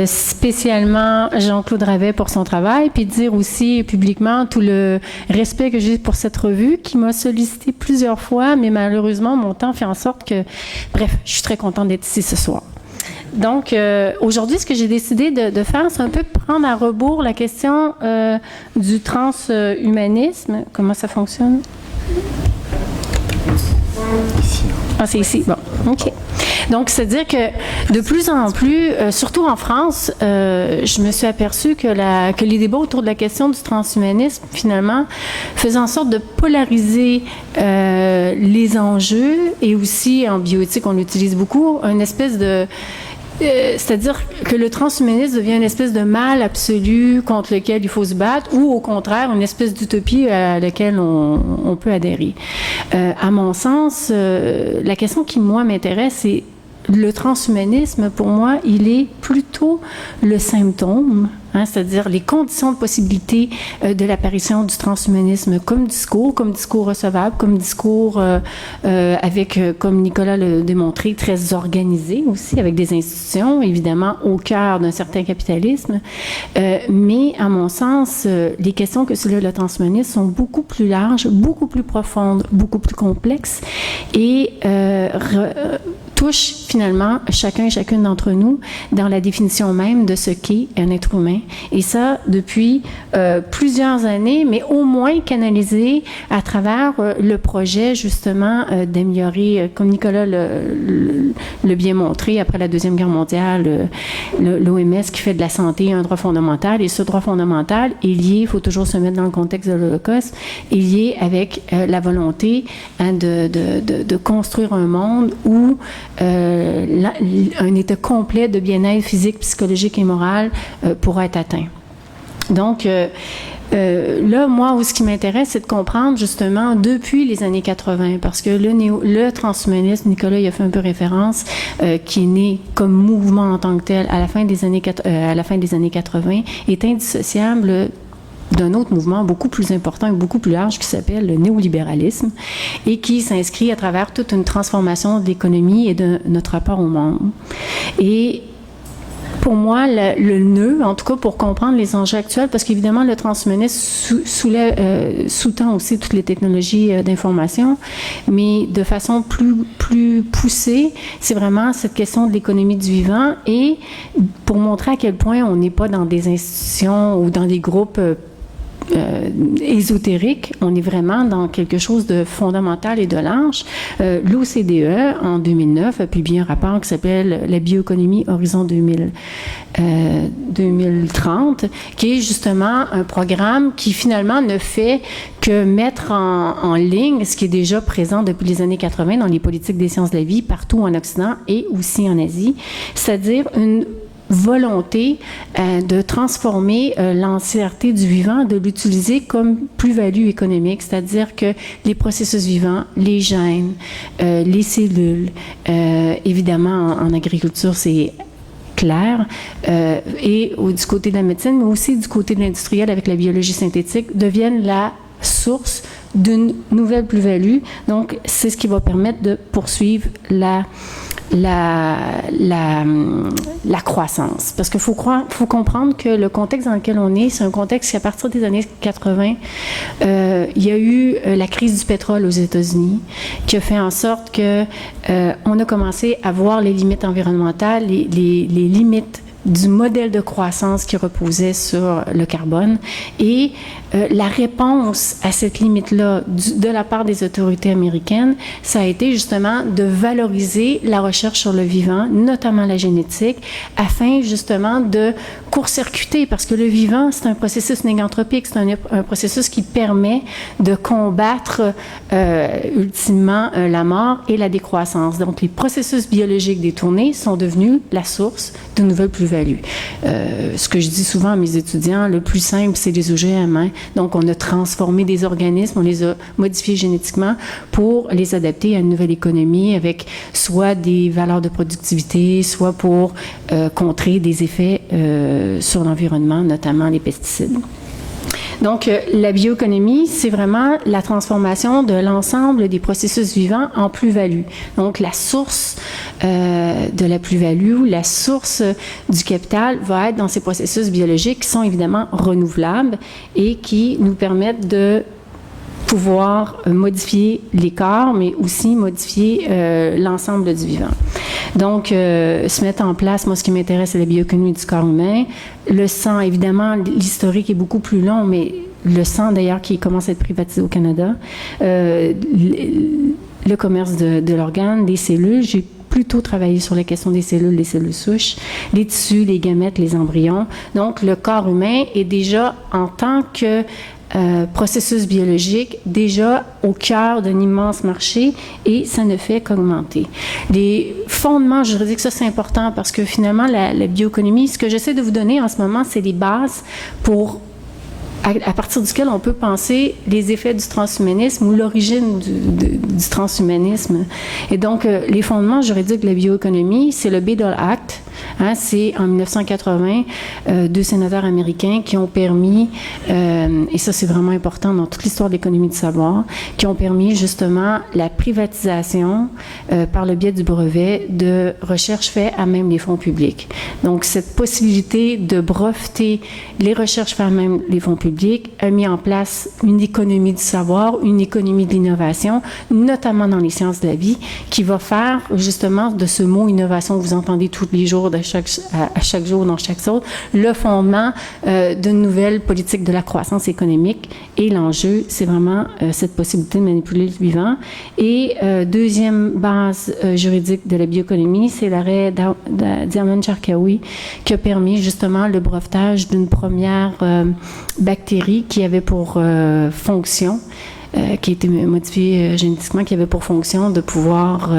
spécialement Jean-Claude Ravet pour son travail, puis dire aussi publiquement tout le respect que j'ai pour cette revue qui m'a sollicité plusieurs fois, mais malheureusement, mon temps fait en sorte que... Bref, je suis très contente d'être ici ce soir. Donc, aujourd'hui, ce que j'ai décidé de faire, c'est un peu prendre à rebours la question du transhumanisme. Comment ça fonctionne? Ici. Ah, c'est ici. Bon, OK. Donc, c'est-à-dire que de plus en plus, surtout en France, je me suis aperçue que les débats autour de la question du transhumanisme, finalement, faisaient en sorte de polariser les enjeux et aussi, en bioéthique, on l'utilise beaucoup, une espèce de... c'est-à-dire que le transhumanisme devient une espèce de mal absolu contre lequel il faut se battre ou au contraire une espèce d'utopie à laquelle on peut adhérer. À mon sens, la question qui, moi, m'intéresse, c'est le transhumanisme, pour moi, il est plutôt le symptôme, c'est-à-dire les conditions de possibilité de l'apparition du transhumanisme comme discours recevable, comme discours avec, comme Nicolas l'a démontré, très organisé aussi, avec des institutions, évidemment, au cœur d'un certain capitalisme. Mais, à mon sens, les questions que soulève le transhumanisme sont beaucoup plus larges, beaucoup plus profondes, beaucoup plus complexes et touche finalement chacun et chacune d'entre nous dans la définition même de ce qu'est un être humain. Et ça, depuis plusieurs années, mais au moins canalisé à travers le projet, justement, d'améliorer, comme Nicolas l'a bien montré, après la Deuxième Guerre mondiale, l'OMS qui fait de la santé un droit fondamental. Et ce droit fondamental est lié, il faut toujours se mettre dans le contexte de l'Holocauste, est lié avec la volonté de construire un monde où un état complet de bien-être physique, psychologique et moral pourra être atteint. Donc, là, moi, ce qui m'intéresse, c'est de comprendre justement depuis les années 80, parce que le transhumanisme, Nicolas y a fait un peu référence, qui est né comme mouvement en tant que tel à la fin des années 80, est indissociable d'un autre mouvement beaucoup plus important et beaucoup plus large qui s'appelle le néolibéralisme et qui s'inscrit à travers toute une transformation de l'économie et de notre rapport au monde. Et pour moi, le nœud, en tout cas pour comprendre les enjeux actuels, parce qu'évidemment, le transhumanisme sous-tend aussi toutes les technologies d'information, mais de façon plus poussée, c'est vraiment cette question de l'économie du vivant et pour montrer à quel point on n'est pas dans des institutions ou dans des groupes ésotérique, on est vraiment dans quelque chose de fondamental et de large. L'OCDE, en 2009, a publié un rapport qui s'appelle « La bioéconomie Horizon 2030 », qui est justement un programme qui finalement ne fait que mettre en ligne ce qui est déjà présent depuis les années 80 dans les politiques des sciences de la vie partout en Occident et aussi en Asie, c'est-à-dire une volonté de transformer l'entièreté du vivant, de l'utiliser comme plus-value économique, c'est-à-dire que les processus vivants, les gènes, les cellules, évidemment en agriculture c'est clair, et du côté de la médecine, mais aussi du côté de l'industriel avec la biologie synthétique, deviennent la source d'une nouvelle plus-value. Donc, c'est ce qui va permettre de poursuivre la croissance. Parce qu'il faut comprendre que le contexte dans lequel on est, c'est un contexte qui, à partir des années 80, il y a eu la crise du pétrole aux États-Unis, qui a fait en sorte que on a commencé à voir les limites environnementales, les limites du modèle de croissance qui reposait sur le carbone. Et la réponse à cette limite-là de la part des autorités américaines, ça a été justement de valoriser la recherche sur le vivant, notamment la génétique, afin justement de court-circuiter, parce que le vivant, c'est un processus négantropique, c'est un processus qui permet de combattre ultimement la mort et la décroissance. Donc, les processus biologiques détournés sont devenus la source de nouvelles plus-values. Ce que je dis souvent à mes étudiants, le plus simple, c'est les OGM. Hein? Donc, on a transformé des organismes, on les a modifiés génétiquement pour les adapter à une nouvelle économie avec soit des valeurs de productivité, soit pour contrer des effets sur l'environnement, notamment les pesticides. Donc, la bioéconomie, c'est vraiment la transformation de l'ensemble des processus vivants en plus-value. Donc, la source de la plus-value, la source du capital va être dans ces processus biologiques qui sont évidemment renouvelables et qui nous permettent de pouvoir modifier les corps, mais aussi modifier l'ensemble du vivant. Donc, se mettre en place, moi, ce qui m'intéresse, c'est la bioéconomie du corps humain. Le sang, évidemment, l'historique est beaucoup plus long, mais le sang, d'ailleurs, qui commence à être privatisé au Canada. Le commerce de l'organe, des cellules. J'ai plutôt travaillé sur la question des cellules souches, les tissus, les gamètes, les embryons. Donc, le corps humain est déjà, en tant que processus biologique, déjà au cœur d'un immense marché et ça ne fait qu'augmenter. Les fondements juridiques, ça c'est important parce que finalement, la bioéconomie, ce que j'essaie de vous donner en ce moment, c'est les bases pour à partir duquel on peut penser les effets du transhumanisme ou l'origine du transhumanisme. Et donc, les fondements juridiques de la bioéconomie, c'est le Bayh-Dole Act. Hein, c'est en 1980, deux sénateurs américains qui ont permis, et ça c'est vraiment important dans toute l'histoire de l'économie du savoir, qui ont permis justement la privatisation par le biais du brevet de recherche faite à même les fonds publics. Donc, cette possibilité de breveter les recherches faites à même les fonds publics a mis en place une économie du savoir, une économie de l'innovation, notamment dans les sciences de la vie, qui va faire justement de ce mot innovation que vous entendez tous les jours, à chaque jour dans chaque chose, le fondement d'une nouvelle politique de la croissance économique. Et l'enjeu, c'est vraiment cette possibilité de manipuler le vivant. Et deuxième base juridique de la bioéconomie, c'est l'arrêt d'Aman Charkaoui qui a permis justement le brevetage d'une première bactérie qui avait pour fonction, qui a été modifiée génétiquement, qui avait pour fonction de pouvoir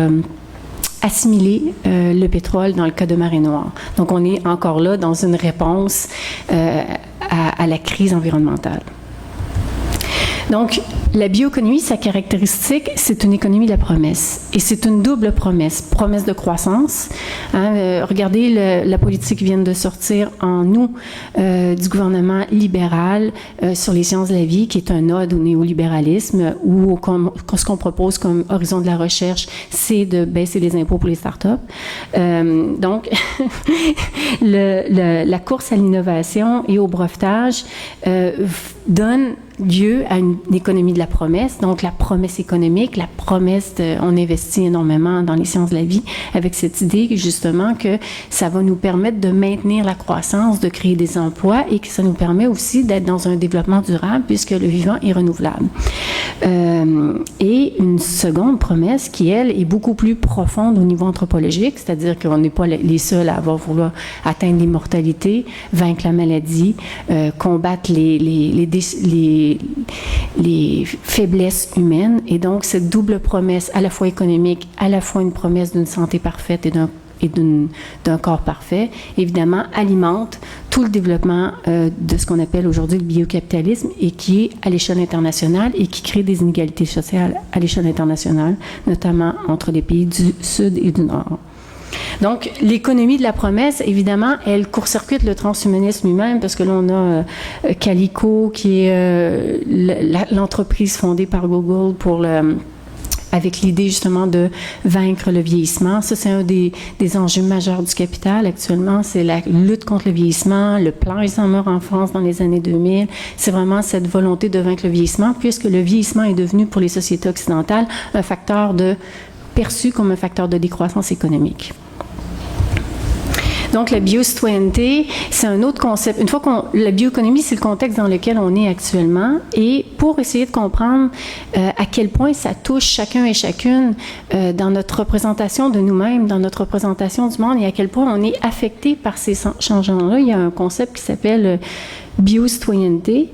assimiler le pétrole dans le cas de marée noire. Donc, on est encore là dans une réponse à la crise environnementale. Donc, la bioéconomie, sa caractéristique, c'est une économie de la promesse. Et c'est une double promesse. Promesse de croissance. Hein, regardez la politique qui vient de sortir en août du gouvernement libéral sur les sciences de la vie, qui est un ode au néolibéralisme, où ce qu'on propose comme horizon de la recherche, c'est de baisser les impôts pour les startups. Donc, la course à l'innovation et au brevetage donne lieu à une économie de la promesse, donc la promesse économique, la promesse on investit énormément dans les sciences de la vie avec cette idée justement que ça va nous permettre de maintenir la croissance, de créer des emplois et que ça nous permet aussi d'être dans un développement durable puisque le vivant est renouvelable. Et une seconde promesse qui, elle, est beaucoup plus profonde au niveau anthropologique, c'est-à-dire qu'on n'est pas les seuls à avoir voulu atteindre l'immortalité, vaincre la maladie, combattre les faiblesses humaines. Et donc, cette double promesse, à la fois économique, à la fois une promesse d'une santé parfaite et d'un corps parfait, évidemment, alimente tout le développement de ce qu'on appelle aujourd'hui le biocapitalisme et qui est à l'échelle internationale et qui crée des inégalités sociales à l'échelle internationale, notamment entre les pays du Sud et du Nord. Donc, l'économie de la promesse, évidemment, elle court-circuite le transhumanisme lui-même parce que là, on a Calico, qui est l'entreprise fondée par Google avec l'idée justement de vaincre le vieillissement. Ça, c'est un des enjeux majeurs du capital actuellement. C'est la lutte contre le vieillissement, le plan Alzheimer en France dans les années 2000. C'est vraiment cette volonté de vaincre le vieillissement puisque le vieillissement est devenu pour les sociétés occidentales un facteur perçu comme un facteur de décroissance économique. Donc, la biocitoyenneté, c'est un autre concept. Une fois la bioéconomie, c'est le contexte dans lequel on est actuellement. Et pour essayer de comprendre à quel point ça touche chacun et chacune dans notre représentation de nous-mêmes, dans notre représentation du monde, et à quel point on est affecté par ces changements-là, il y a un concept qui s'appelle biocitoyenneté.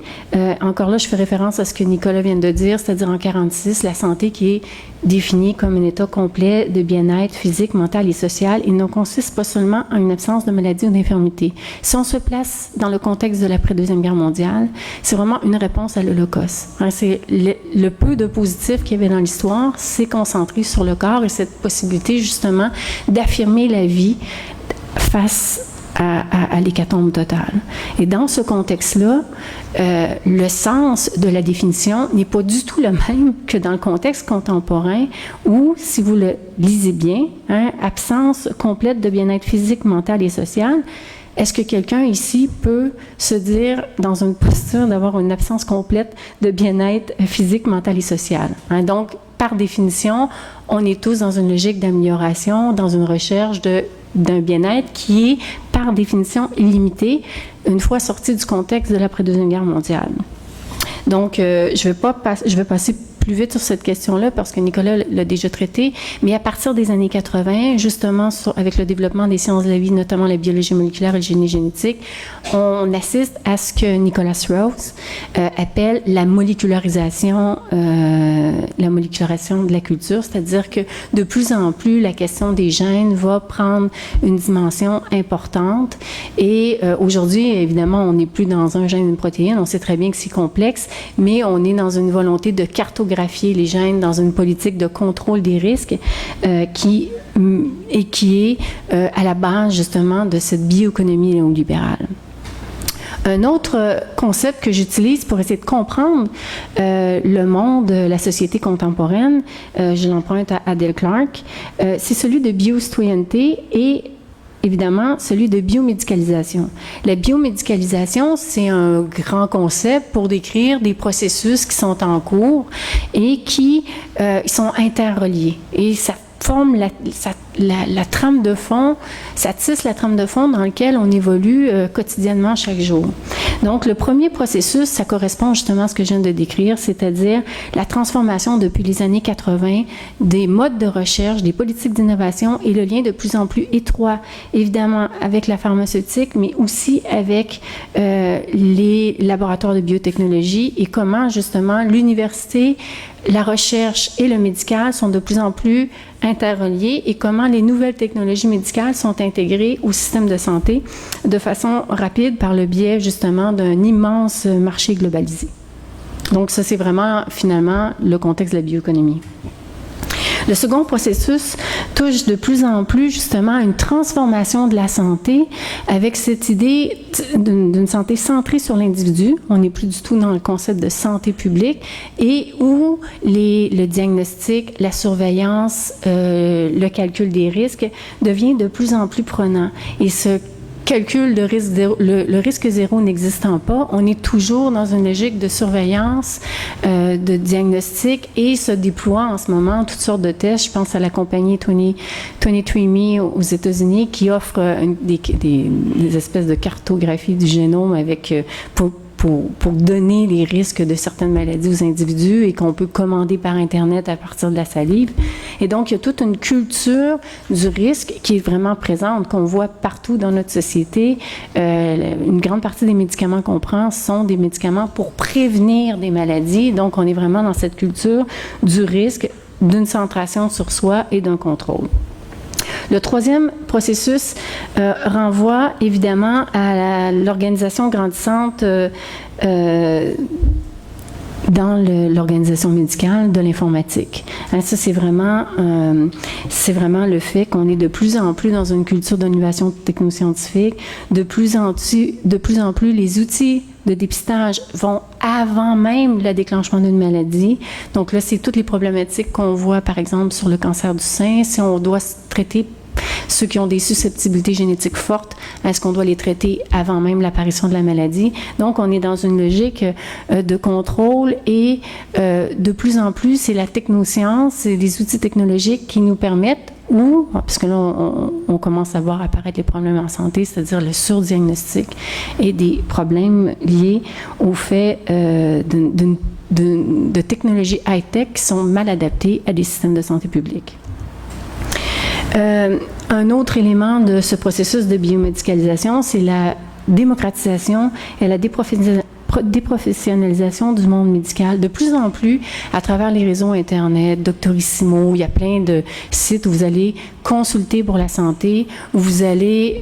Encore là, je fais référence à ce que Nicolas vient de dire, c'est-à-dire en 1946, la santé qui est définie comme un état complet de bien-être physique, mental et social. Il ne consiste pas seulement en une absence de maladie ou d'infirmité. Si on se place dans le contexte de l'après-Deuxième Guerre mondiale, c'est vraiment une réponse à l'Holocauste. C'est le peu de positif qu'il y avait dans l'histoire, c'est concentré sur le corps et cette possibilité justement d'affirmer la vie face à l'hécatombe totale. Et dans ce contexte-là, le sens de la définition n'est pas du tout le même que dans le contexte contemporain où, si vous le lisez bien, absence complète de bien-être physique, mental et social. Est-ce que quelqu'un ici peut se dire, dans une posture, d'avoir une absence complète de bien-être physique, mental et social? Donc, par définition, on est tous dans une logique d'amélioration, dans une recherche d'un bien-être qui est, par définition, illimité, une fois sorti du contexte de l'après-Deuxième Guerre mondiale. Donc, je vais passer plus vite sur cette question-là parce que Nicolas l'a déjà traité, mais à partir des années 80, justement, avec le développement des sciences de la vie, notamment la biologie moléculaire et le génie génétique, on assiste à ce que Nicholas Rose appelle la molécularisation de la culture, c'est-à-dire que de plus en plus, la question des gènes va prendre une dimension importante et aujourd'hui, évidemment, on n'est plus dans un gène, une protéine, on sait très bien que c'est complexe, mais on est dans une volonté de cartographier les gènes dans une politique de contrôle des risques qui est à la base justement de cette bioéconomie néolibérale. Un autre concept que j'utilise pour essayer de comprendre le monde, la société contemporaine, je l'emprunte à Adele Clark, c'est celui de biocitoyenneté et évidemment, celui de biomédicalisation. La biomédicalisation, c'est un grand concept pour décrire des processus qui sont en cours et qui sont interreliés. Et ça forme la trame de fond, ça tisse la trame de fond dans laquelle on évolue quotidiennement chaque jour. Donc, le premier processus, ça correspond justement à ce que je viens de décrire, c'est-à-dire la transformation depuis les années 80 des modes de recherche, des politiques d'innovation et le lien de plus en plus étroit, évidemment, avec la pharmaceutique, mais aussi avec les laboratoires de biotechnologie et comment, justement, l'université, la recherche et le médical sont de plus en plus interreliés et comment les nouvelles technologies médicales sont intégrées au système de santé de façon rapide par le biais justement d'un immense marché globalisé. Donc ça, c'est vraiment finalement le contexte de la bioéconomie. Le second processus touche de plus en plus justement à une transformation de la santé avec cette idée d'une santé centrée sur l'individu. On n'est plus du tout dans le concept de santé publique et où le diagnostic, la surveillance, le calcul des risques devient de plus en plus prenant. Et ce calcul de risque zéro, le risque zéro n'existant pas, on est toujours dans une logique de surveillance, de diagnostic et se déploie en ce moment toutes sortes de tests. Je pense à la compagnie 23andMe aux États-Unis qui offre des espèces de cartographie du génome avec pour donner les risques de certaines maladies aux individus et qu'on peut commander par Internet à partir de la salive. Et donc, il y a toute une culture du risque qui est vraiment présente, qu'on voit partout dans notre société. Une grande partie des médicaments qu'on prend sont des médicaments pour prévenir des maladies. Donc, on est vraiment dans cette culture du risque, d'une centration sur soi et d'un contrôle. Le troisième processus renvoie évidemment à l'organisation grandissante dans l'organisation médicale de l'informatique. Ça, c'est vraiment le fait qu'on est de plus en plus dans une culture d'innovation technoscientifique. De plus en plus, les outils de dépistage vont avant même le déclenchement d'une maladie. Donc là, c'est toutes les problématiques qu'on voit, par exemple, sur le cancer du sein. Si on doit traiter ceux qui ont des susceptibilités génétiques fortes, est-ce qu'on doit les traiter avant même l'apparition de la maladie? Donc, on est dans une logique de contrôle et de plus en plus, c'est la technoscience, c'est les outils technologiques qui nous permettent ou, parce que là, on commence à voir apparaître les problèmes en santé, c'est-à-dire le surdiagnostic et des problèmes liés au fait de technologies high-tech qui sont mal adaptées à des systèmes de santé publique. Un autre élément de ce processus de biomédicalisation, c'est la démocratisation et la déprofessionnalisation du monde médical. De plus en plus, à travers les réseaux Internet, Doctorissimo, il y a plein de sites où vous allez consulter pour la santé, où vous allez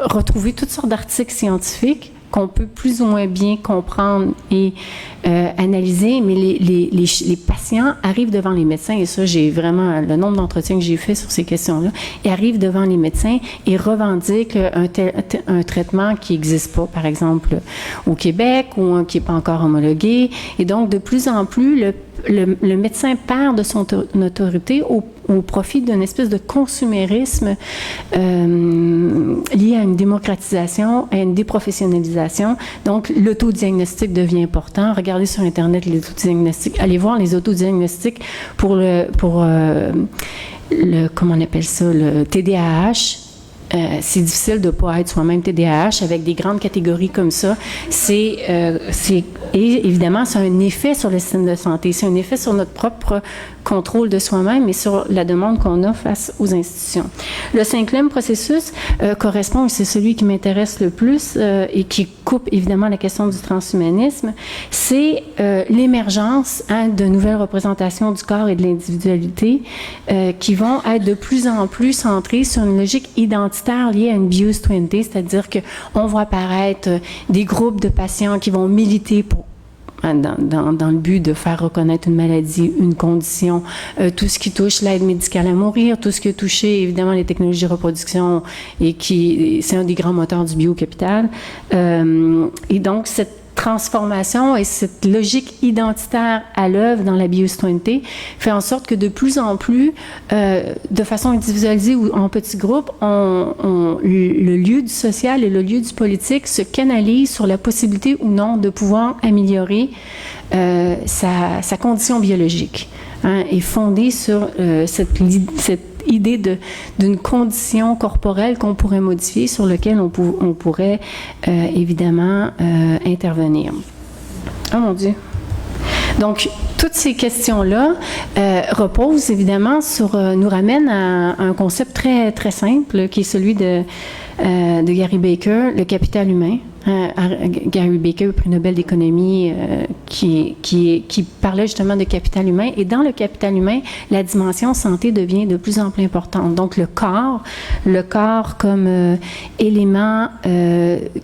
retrouver toutes sortes d'articles scientifiques qu'on peut plus ou moins bien comprendre et analyser, mais les patients arrivent devant les médecins, et ça, j'ai vraiment, le nombre d'entretiens que j'ai fait sur ces questions-là, ils arrivent devant les médecins et revendiquent un traitement qui n'existe pas, par exemple, au Québec, ou qui n'est pas encore homologué. Et donc, de plus en plus, le médecin perd de son autorité au profit d'une espèce de consumérisme lié à une démocratisation, à une déprofessionnalisation. Donc, l'autodiagnostic devient important. Regardez sur Internet les autodiagnostics. Allez voir les autodiagnostics pour le comment on appelle ça, le TDAH. C'est difficile de ne pas être soi-même TDAH avec des grandes catégories comme ça. Et évidemment, ça a un effet sur le système de santé. C'est un effet sur notre propre contrôle de soi-même et sur la demande qu'on a face aux institutions. Le 5e processus correspond, c'est celui qui m'intéresse le plus et qui coupe évidemment la question du transhumanisme, c'est l'émergence de nouvelles représentations du corps et de l'individualité qui vont être de plus en plus centrées sur une logique identitaire liée à une bios-20, c'est-à-dire qu'on voit apparaître des groupes de patients qui vont militer pour dans le but de faire reconnaître une maladie, une condition, tout ce qui touche l'aide médicale à mourir, tout ce qui a touché évidemment les technologies de reproduction et c'est un des grands moteurs du biocapital. Et donc cette transformation et cette logique identitaire à l'œuvre dans la bios-20 fait en sorte que de plus en plus, de façon individualisée ou en petits groupes, le lieu du social et le lieu du politique se canalisent sur la possibilité ou non de pouvoir améliorer sa condition biologique, et fondée sur cette idée d'une condition corporelle qu'on pourrait modifier, sur laquelle on pourrait évidemment intervenir. Oh mon Dieu! Donc, toutes ces questions-là reposent évidemment nous ramènent à un concept très, très simple qui est celui de Gary Becker, le capital humain. Gary Becker, prix Nobel d'économie, qui parlait justement de capital humain. Et dans le capital humain, la dimension santé devient de plus en plus importante. Donc, le corps comme élément,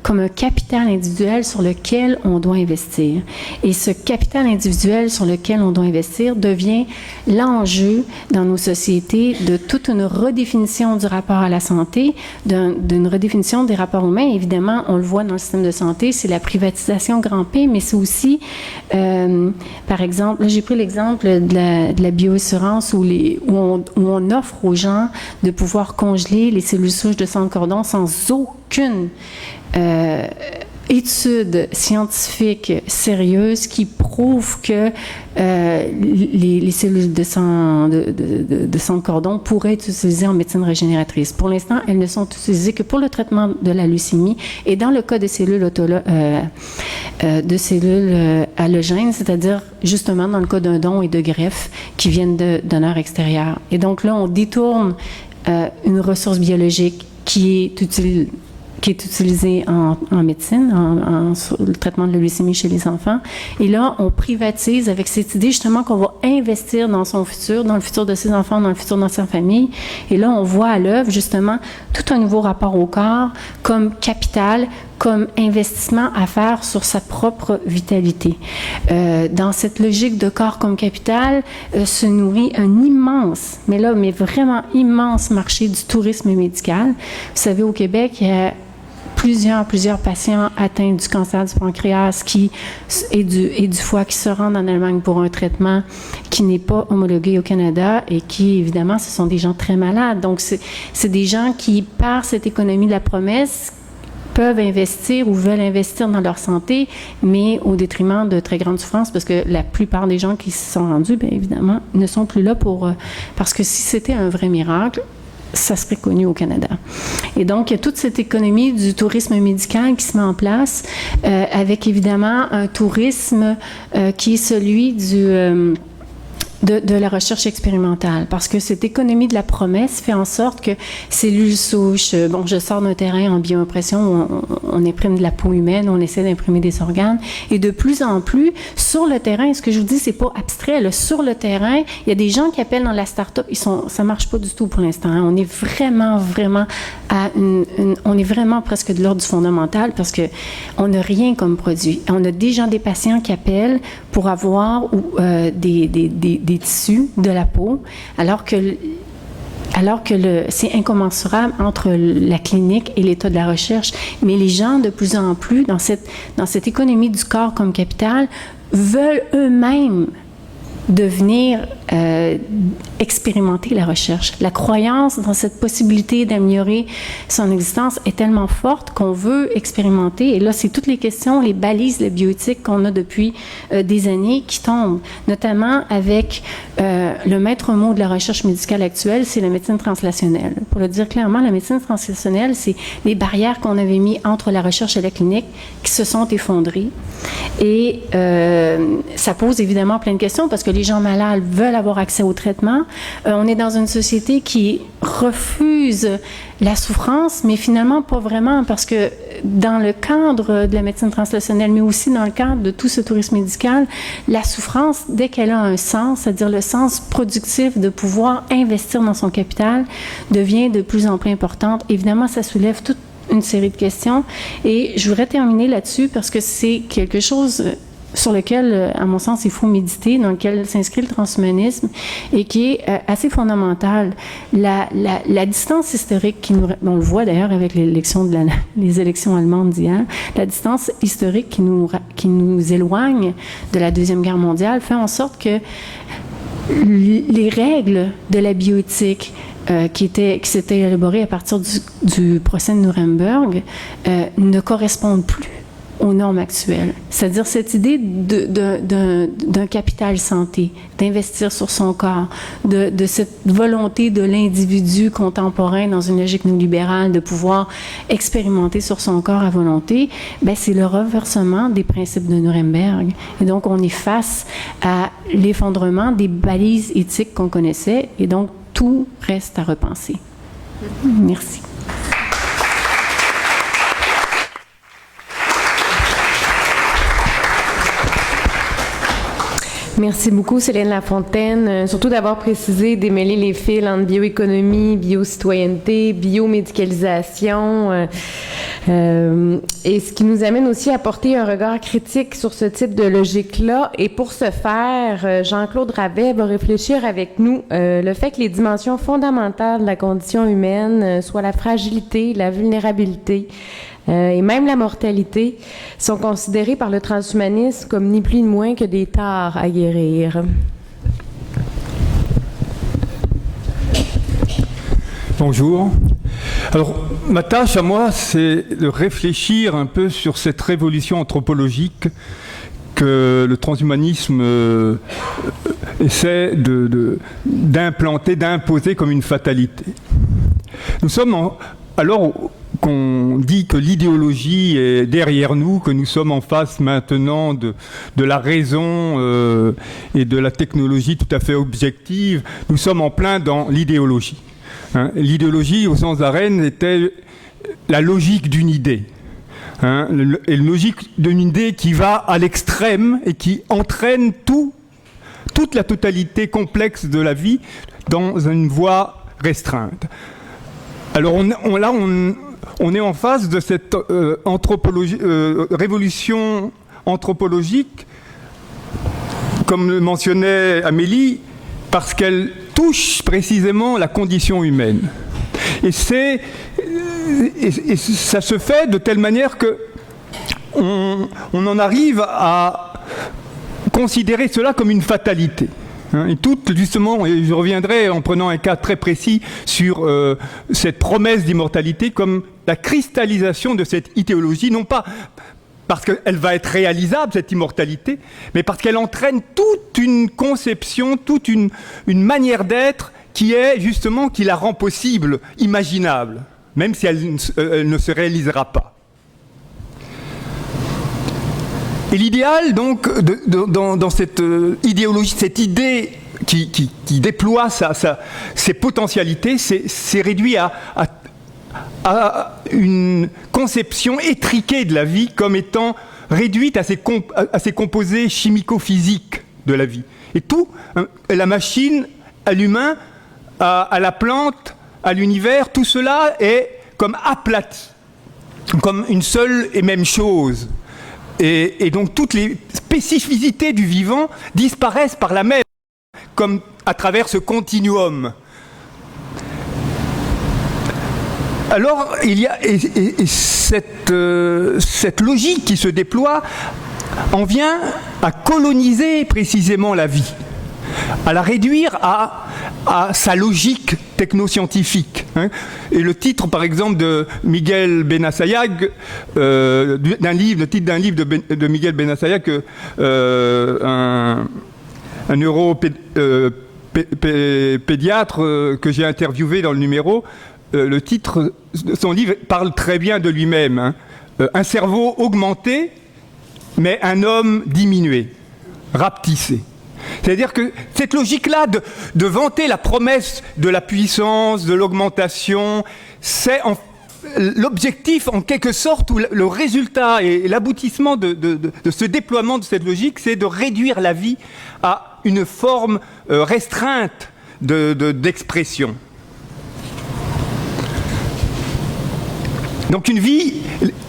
comme un capital individuel sur lequel on doit investir. Et ce capital individuel sur lequel on doit investir devient l'enjeu dans nos sociétés de toute une redéfinition du rapport à la santé, d'une redéfinition des rapports humains. Évidemment, on le voit dans le système de santé, c'est la privatisation grand P, mais c'est aussi, par exemple, là, j'ai pris l'exemple de la bioassurance où on offre aux gens de pouvoir congeler les cellules souches de sang de cordon sans aucune étude scientifique sérieuse qui prouve que les cellules de sang de cordon pourraient être utilisées en médecine régénératrice. Pour l'instant, elles ne sont utilisées que pour le traitement de la leucémie et dans le cas des cellules allogènes, c'est-à-dire justement dans le cas d'un don et de greffe qui viennent de donneurs extérieurs. Et donc là, on détourne une ressource biologique qui est utilisée en médecine, sur le traitement de la leucémie chez les enfants. Et là, on privatise avec cette idée justement qu'on va investir dans son futur, dans le futur de ses enfants, dans le futur de sa famille. Et là, on voit à l'œuvre justement tout un nouveau rapport au corps comme capital, comme investissement à faire sur sa propre vitalité. Dans cette logique de corps comme capital, se nourrit un immense, mais vraiment immense marché du tourisme médical. Vous savez, au Québec, il y a plusieurs patients atteints du cancer du pancréas et du foie qui se rendent en Allemagne pour un traitement qui n'est pas homologué au Canada et qui, évidemment, ce sont des gens très malades. Donc, c'est des gens qui, par cette économie de la promesse, peuvent investir ou veulent investir dans leur santé, mais au détriment de très grandes souffrances, parce que la plupart des gens qui se sont rendus, bien évidemment, ne sont plus là parce que si c'était un vrai miracle, ça serait connu au Canada. Et donc, il y a toute cette économie du tourisme médical qui se met en place, avec évidemment un tourisme qui est celui de la recherche expérimentale, parce que cette économie de la promesse fait en sorte que cellules souches, bon, je sors d'un terrain en bioimpression où on imprime de la peau humaine, on essaie d'imprimer des organes, et de plus en plus, sur le terrain, ce que je vous dis, c'est pas abstrait, là, sur le terrain, il y a des gens qui appellent dans la start-up, ça marche pas du tout pour l'instant, hein. On est vraiment on est vraiment presque de l'ordre du fondamental, parce que on n'a rien comme produit. On a déjà des patients qui appellent pour avoir des tissus de la peau, alors que c'est incommensurable entre la clinique et l'état de la recherche. Mais les gens, de plus en plus, dans cette économie du corps comme capital, veulent eux-mêmes devenir expérimenter la recherche. La croyance dans cette possibilité d'améliorer son existence est tellement forte qu'on veut expérimenter. Et là, c'est toutes les questions, les balises de la bioéthique qu'on a depuis des années qui tombent, notamment avec le maître mot de la recherche médicale actuelle, c'est la médecine translationnelle. Pour le dire clairement, la médecine translationnelle, c'est les barrières qu'on avait mises entre la recherche et la clinique qui se sont effondrées. Et ça pose évidemment plein de questions parce que les gens malades veulent avoir accès au traitement. On est dans une société qui refuse la souffrance, mais finalement pas vraiment, parce que dans le cadre de la médecine translationnelle, mais aussi dans le cadre de tout ce tourisme médical, la souffrance, dès qu'elle a un sens, c'est-à-dire le sens productif de pouvoir investir dans son capital, devient de plus en plus importante. Évidemment, ça soulève toute une série de questions, et je voudrais terminer là-dessus parce que c'est quelque chose sur lequel, à mon sens, il faut méditer, dans lequel s'inscrit le transhumanisme et qui est assez fondamental. La distance historique, on le voit d'ailleurs avec les élections allemandes d'hier, la distance historique qui nous éloigne de la Deuxième Guerre mondiale fait en sorte que les règles de la bioéthique qui s'étaient élaborées à partir du procès de Nuremberg ne correspondent plus aux normes actuelles. C'est-à-dire cette idée d'un capital santé, d'investir sur son corps, de cette volonté de l'individu contemporain dans une logique néolibérale de pouvoir expérimenter sur son corps à volonté, ben c'est le reversement des principes de Nuremberg. Et donc, on est face à l'effondrement des balises éthiques qu'on connaissait, et donc tout reste à repenser. Merci. Merci beaucoup, Céline Lafontaine, surtout d'avoir précisé, démêler les fils entre bioéconomie, biocitoyenneté, biomédicalisation, et ce qui nous amène aussi à porter un regard critique sur ce type de logique-là. Et pour ce faire, Jean-Claude Rabet va réfléchir avec nous le fait que les dimensions fondamentales de la condition humaine, soit la fragilité, la vulnérabilité, et même la mortalité, sont considérées par le transhumanisme comme ni plus ni moins que des tares à guérir. Bonjour. Alors, ma tâche à moi, c'est de réfléchir un peu sur cette révolution anthropologique que le transhumanisme essaie d'implanter, d'imposer comme une fatalité. Nous sommes alors qu'on dit que l'idéologie est derrière nous, que nous sommes en face maintenant de la raison et de la technologie tout à fait objective, nous sommes en plein dans l'idéologie. Hein. L'idéologie, au sens d'Arène, était la logique d'une idée. Hein, et la logique d'une idée qui va à l'extrême et qui entraîne toute la totalité complexe de la vie dans une voie restreinte. Alors on est en face de cette révolution anthropologique, comme le mentionnait Amélie, parce qu'elle touche précisément la condition humaine. Et ça se fait de telle manière que on en arrive à considérer cela comme une fatalité. Et justement, et je reviendrai en prenant un cas très précis sur cette promesse d'immortalité comme la cristallisation de cette idéologie, non pas parce qu'elle va être réalisable, cette immortalité, mais parce qu'elle entraîne toute une conception, toute une manière d'être qui la rend possible, imaginable, même si elle ne se réalisera pas. Et l'idéal, donc, dans cette idéologie, cette idée qui déploie ses potentialités, c'est réduit à une conception étriquée de la vie comme étant réduite à ses composés chimico-physiques de la vie. Et tout, la machine, à l'humain, à la plante, à l'univers, tout cela est comme aplati, comme une seule et même chose. Et donc toutes les spécificités du vivant disparaissent par la même, comme à travers ce continuum. Alors, il y a cette logique qui se déploie en vient à coloniser précisément la vie, à la réduire à sa logique technoscientifique. Et le titre, par exemple, de Miguel Benassayag, le titre d'un livre de Miguel Benassayag, un neuropédiatre que j'ai interviewé dans le numéro, le titre de son livre parle très bien de lui-même. Un cerveau augmenté, mais un homme diminué, rapetissé. C'est-à-dire que cette logique-là de vanter la promesse de la puissance, de l'augmentation, c'est l'objectif en quelque sorte, ou le résultat et l'aboutissement de ce déploiement de cette logique, c'est de réduire la vie à une forme restreinte d'expression. Donc une vie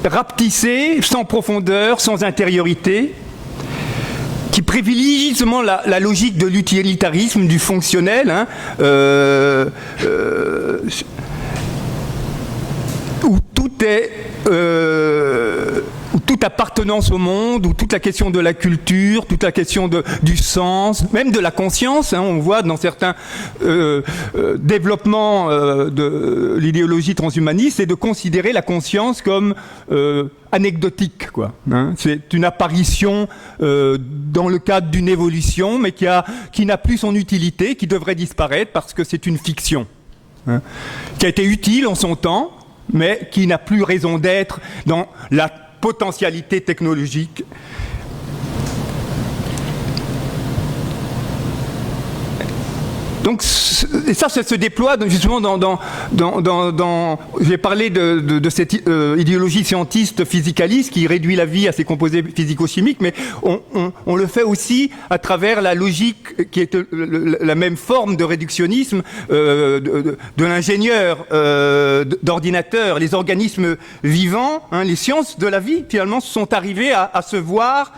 rapetissée, sans profondeur, sans intériorité, qui privilégie justement la logique de l'utilitarisme, du fonctionnel, où tout est... où toute appartenance au monde, où toute la question de la culture, toute la question du sens, même de la conscience, on voit dans certains développements de l'idéologie transhumaniste, c'est de considérer la conscience comme anecdotique, quoi. C'est une apparition dans le cadre d'une évolution, mais qui n'a plus son utilité, qui devrait disparaître parce que c'est une fiction, qui a été utile en son temps, mais qui n'a plus raison d'être dans la potentialité technologique. Donc, et ça se déploie justement j'ai parlé de cette idéologie scientiste physicaliste qui réduit la vie à ses composés physico-chimiques, mais on le fait aussi à travers la logique qui est la même forme de réductionnisme de l'ingénieur, d'ordinateur. Les organismes vivants, les sciences de la vie, finalement, sont arrivées à se voir,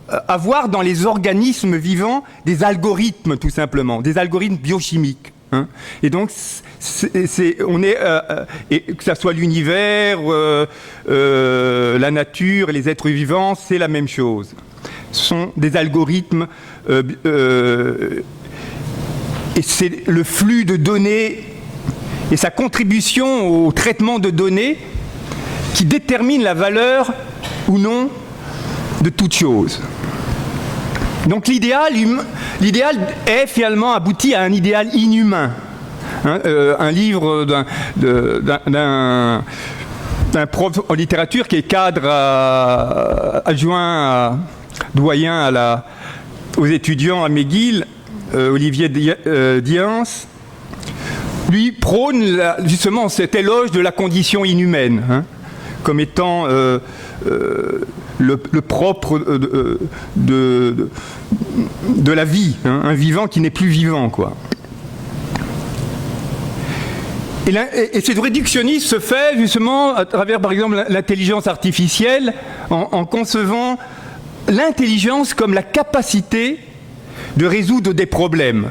à voir dans les organismes vivants des algorithmes, tout simplement, des algorithmes biochimiques. Et donc, et que ça soit l'univers, la nature et les êtres vivants, c'est la même chose. Ce sont des algorithmes, et c'est le flux de données et sa contribution au traitement de données qui détermine la valeur ou non de toute chose. Donc l'idéal est finalement abouti à un idéal inhumain. Un livre d'un prof en littérature qui est cadre adjoint doyen aux étudiants à McGill, Olivier Diens, lui prône justement cet éloge de la condition inhumaine, comme étant le propre de la vie, un vivant qui n'est plus vivant, quoi. Et cette réductionnisme se fait justement à travers, par exemple, l'intelligence artificielle, en concevant l'intelligence comme la capacité de résoudre des problèmes.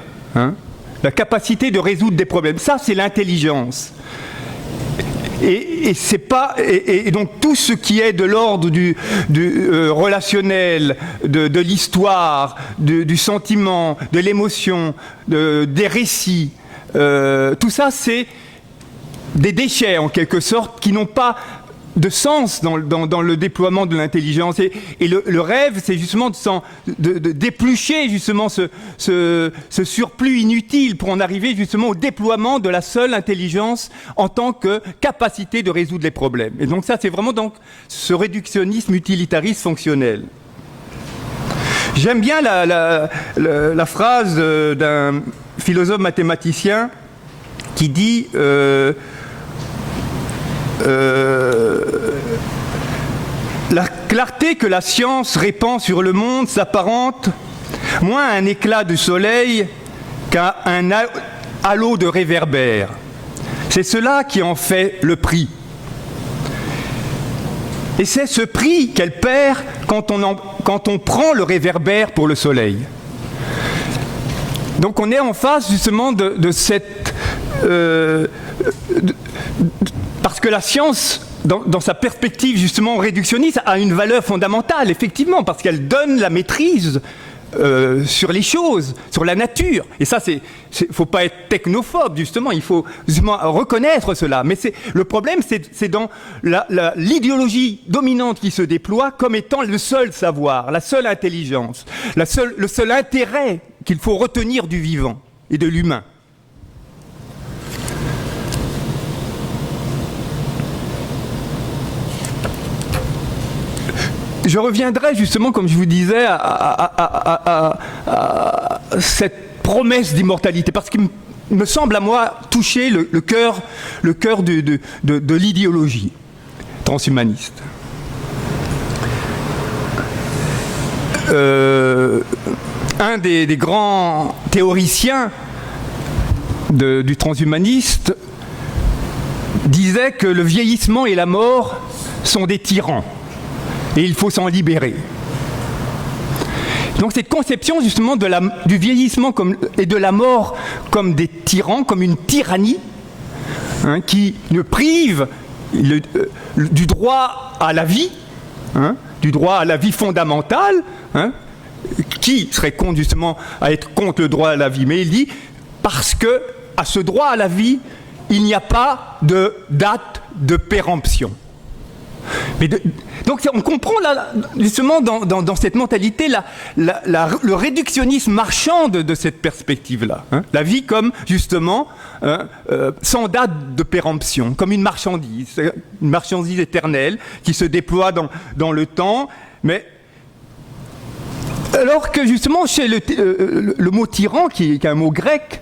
La capacité de résoudre des problèmes. Ça, c'est l'intelligence. Et donc tout ce qui est de l'ordre du relationnel, de l'histoire, du sentiment, de l'émotion, des récits, tout ça c'est des déchets en quelque sorte qui n'ont pas de sens dans le déploiement de l'intelligence. Et le rêve, c'est justement d'éplucher justement ce surplus inutile pour en arriver justement au déploiement de la seule intelligence en tant que capacité de résoudre les problèmes. Et donc ça, c'est vraiment donc ce réductionnisme utilitariste fonctionnel. J'aime bien la phrase d'un philosophe mathématicien qui dit la clarté que la science répand sur le monde s'apparente moins à un éclat du soleil qu'à un halo de réverbère. C'est cela qui en fait le prix. Et c'est ce prix qu'elle perd quand on prend le réverbère pour le soleil. Donc on est en face justement de cette... parce que la science, dans sa perspective justement réductionniste, a une valeur fondamentale, effectivement, parce qu'elle donne la maîtrise sur les choses, sur la nature. Et ça, faut pas être technophobe, justement, il faut justement reconnaître cela. Mais le problème, c'est dans l'idéologie dominante qui se déploie comme étant le seul savoir, la seule intelligence, le seul intérêt qu'il faut retenir du vivant et de l'humain. Je reviendrai justement, comme je vous disais, à cette promesse d'immortalité, parce qu'il me semble à moi toucher le cœur de l'idéologie transhumaniste. Un des grands théoriciens du transhumaniste disait que le vieillissement et la mort sont des tyrans. Et il faut s'en libérer. Donc cette conception justement du vieillissement et de la mort comme des tyrans, comme une tyrannie, qui ne prive du droit à la vie, du droit à la vie fondamentale, qui serait contre justement à être contre le droit à la vie. Mais il dit, parce que à ce droit à la vie, il n'y a pas de date de péremption. Donc on comprend là, justement dans cette mentalité le réductionnisme marchand de cette perspective-là. La vie comme justement sans date de péremption, comme une marchandise éternelle qui se déploie dans le temps. Mais alors que justement chez le mot tyran, qui est un mot grec,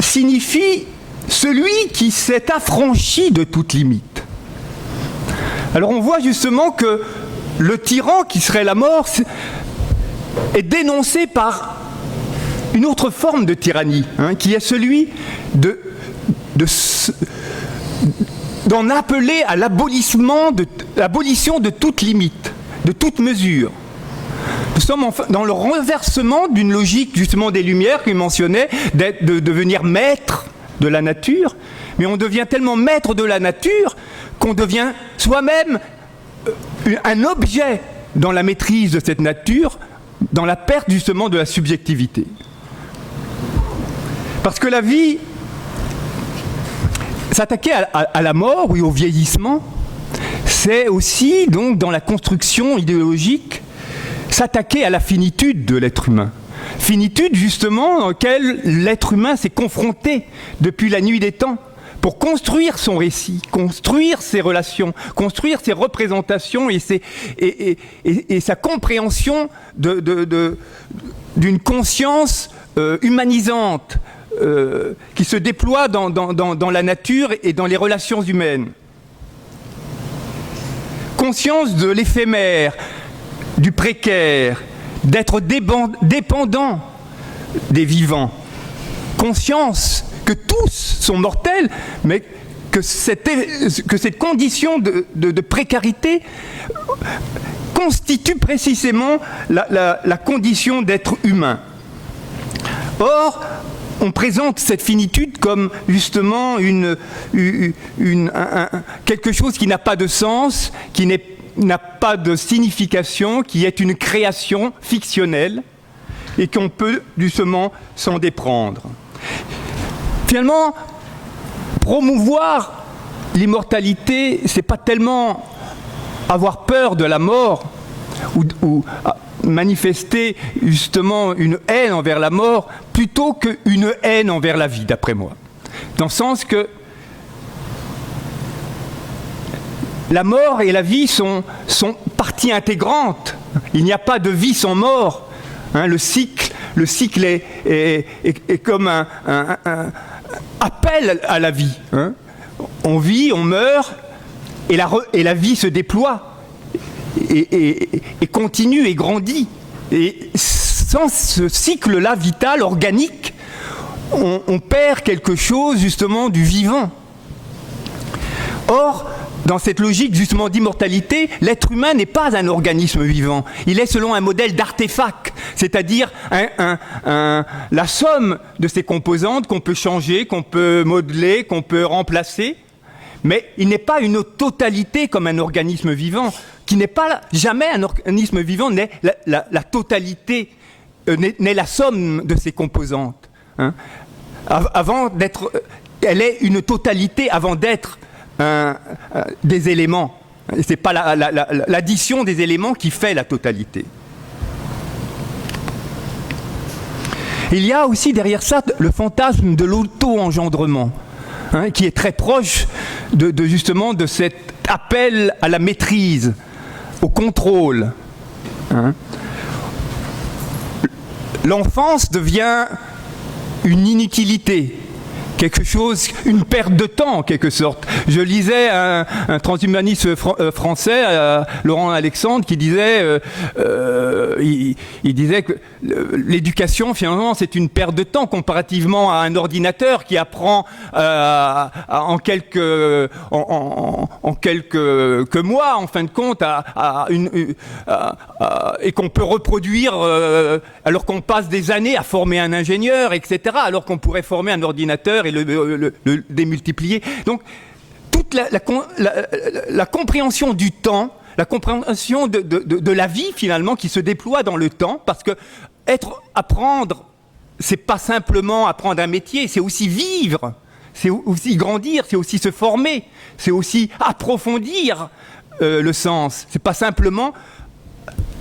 signifie celui qui s'est affranchi de toute limite. Alors on voit justement que le tyran, qui serait la mort, est dénoncé par une autre forme de tyrannie, qui est celui d'en appeler à l'abolition de toute limite, de toute mesure. Nous sommes dans le renversement d'une logique justement des Lumières qui mentionnait de devenir maître de la nature, mais on devient tellement maître de la nature qu'on devient soi-même un objet dans la maîtrise de cette nature, dans la perte justement de la subjectivité. Parce que la vie, s'attaquer à la mort ou au vieillissement, c'est aussi, donc, dans la construction idéologique, s'attaquer à la finitude de l'être humain. Finitude, justement, dans laquelle l'être humain s'est confronté depuis la nuit des temps, pour construire son récit, construire ses relations, construire ses représentations et sa compréhension d'une conscience humanisante qui se déploie dans la nature et dans les relations humaines. Conscience de l'éphémère, du précaire, d'être dépendant des vivants. Conscience que tous sont mortels, mais que cette condition de précarité constitue précisément la condition d'être humain. Or, on présente cette finitude comme justement quelque chose qui n'a pas de sens, qui n'a pas de signification, qui est une création fictionnelle et qu'on peut justement s'en déprendre. Finalement, promouvoir l'immortalité, c'est pas tellement avoir peur de la mort ou manifester justement une haine envers la mort plutôt qu'une haine envers la vie, d'après moi. Dans le sens que la mort et la vie sont partie intégrante. Il n'y a pas de vie sans mort. Hein, le cycle est comme un appel à la vie. Hein. On vit, on meurt, et la vie se déploie, et continue, et grandit. Et sans ce cycle-là vital, organique, on perd quelque chose justement du vivant. Or, dans cette logique justement d'immortalité, l'être humain n'est pas un organisme vivant. Il est selon un modèle d'artefact, c'est-à-dire la somme de ses composantes qu'on peut changer, qu'on peut modeler, qu'on peut remplacer. Mais il n'est pas une totalité comme un organisme vivant, qui n'est pas jamais un organisme vivant, n'est la totalité, n'est la somme de ses composantes. Hein. Avant d'être, elle est une totalité avant d'être des éléments. Ce n'est pas l'addition des éléments qui fait la totalité. Il y a aussi derrière ça le fantasme de l'auto-engendrement, hein, qui est très proche justement de cet appel à la maîtrise, au contrôle. Hein. L'enfance devient une inutilité, quelque chose, une perte de temps en quelque sorte. Je lisais un transhumaniste français, Laurent Alexandre, qui disait, il disait que l'éducation finalement c'est une perte de temps comparativement à un ordinateur qui apprend en quelques mois en fin de compte et qu'on peut reproduire alors qu'on passe des années à former un ingénieur, etc. Alors qu'on pourrait former un ordinateur et le démultiplier. Donc, toute la compréhension du temps, la compréhension de la vie, finalement, qui se déploie dans le temps, parce que apprendre, c'est pas simplement apprendre un métier, c'est aussi vivre, c'est aussi grandir, c'est aussi se former, c'est aussi approfondir le sens. C'est pas simplement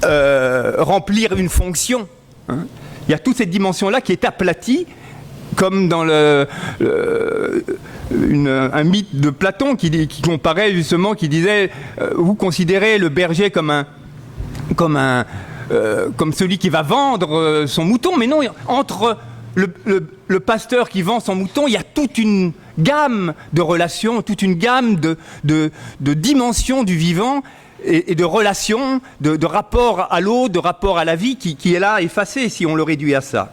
remplir une fonction. Hein. Il y a toute cette dimension-là qui est aplatie, comme dans un mythe de Platon qui comparait justement, qui disait vous considérez le berger comme celui qui va vendre son mouton, mais non, entre le pasteur qui vend son mouton, il y a toute une gamme de relations, toute une gamme de dimensions du vivant et de relations, de rapport à l'autre, de rapport à la vie qui est là effacé si on le réduit à ça.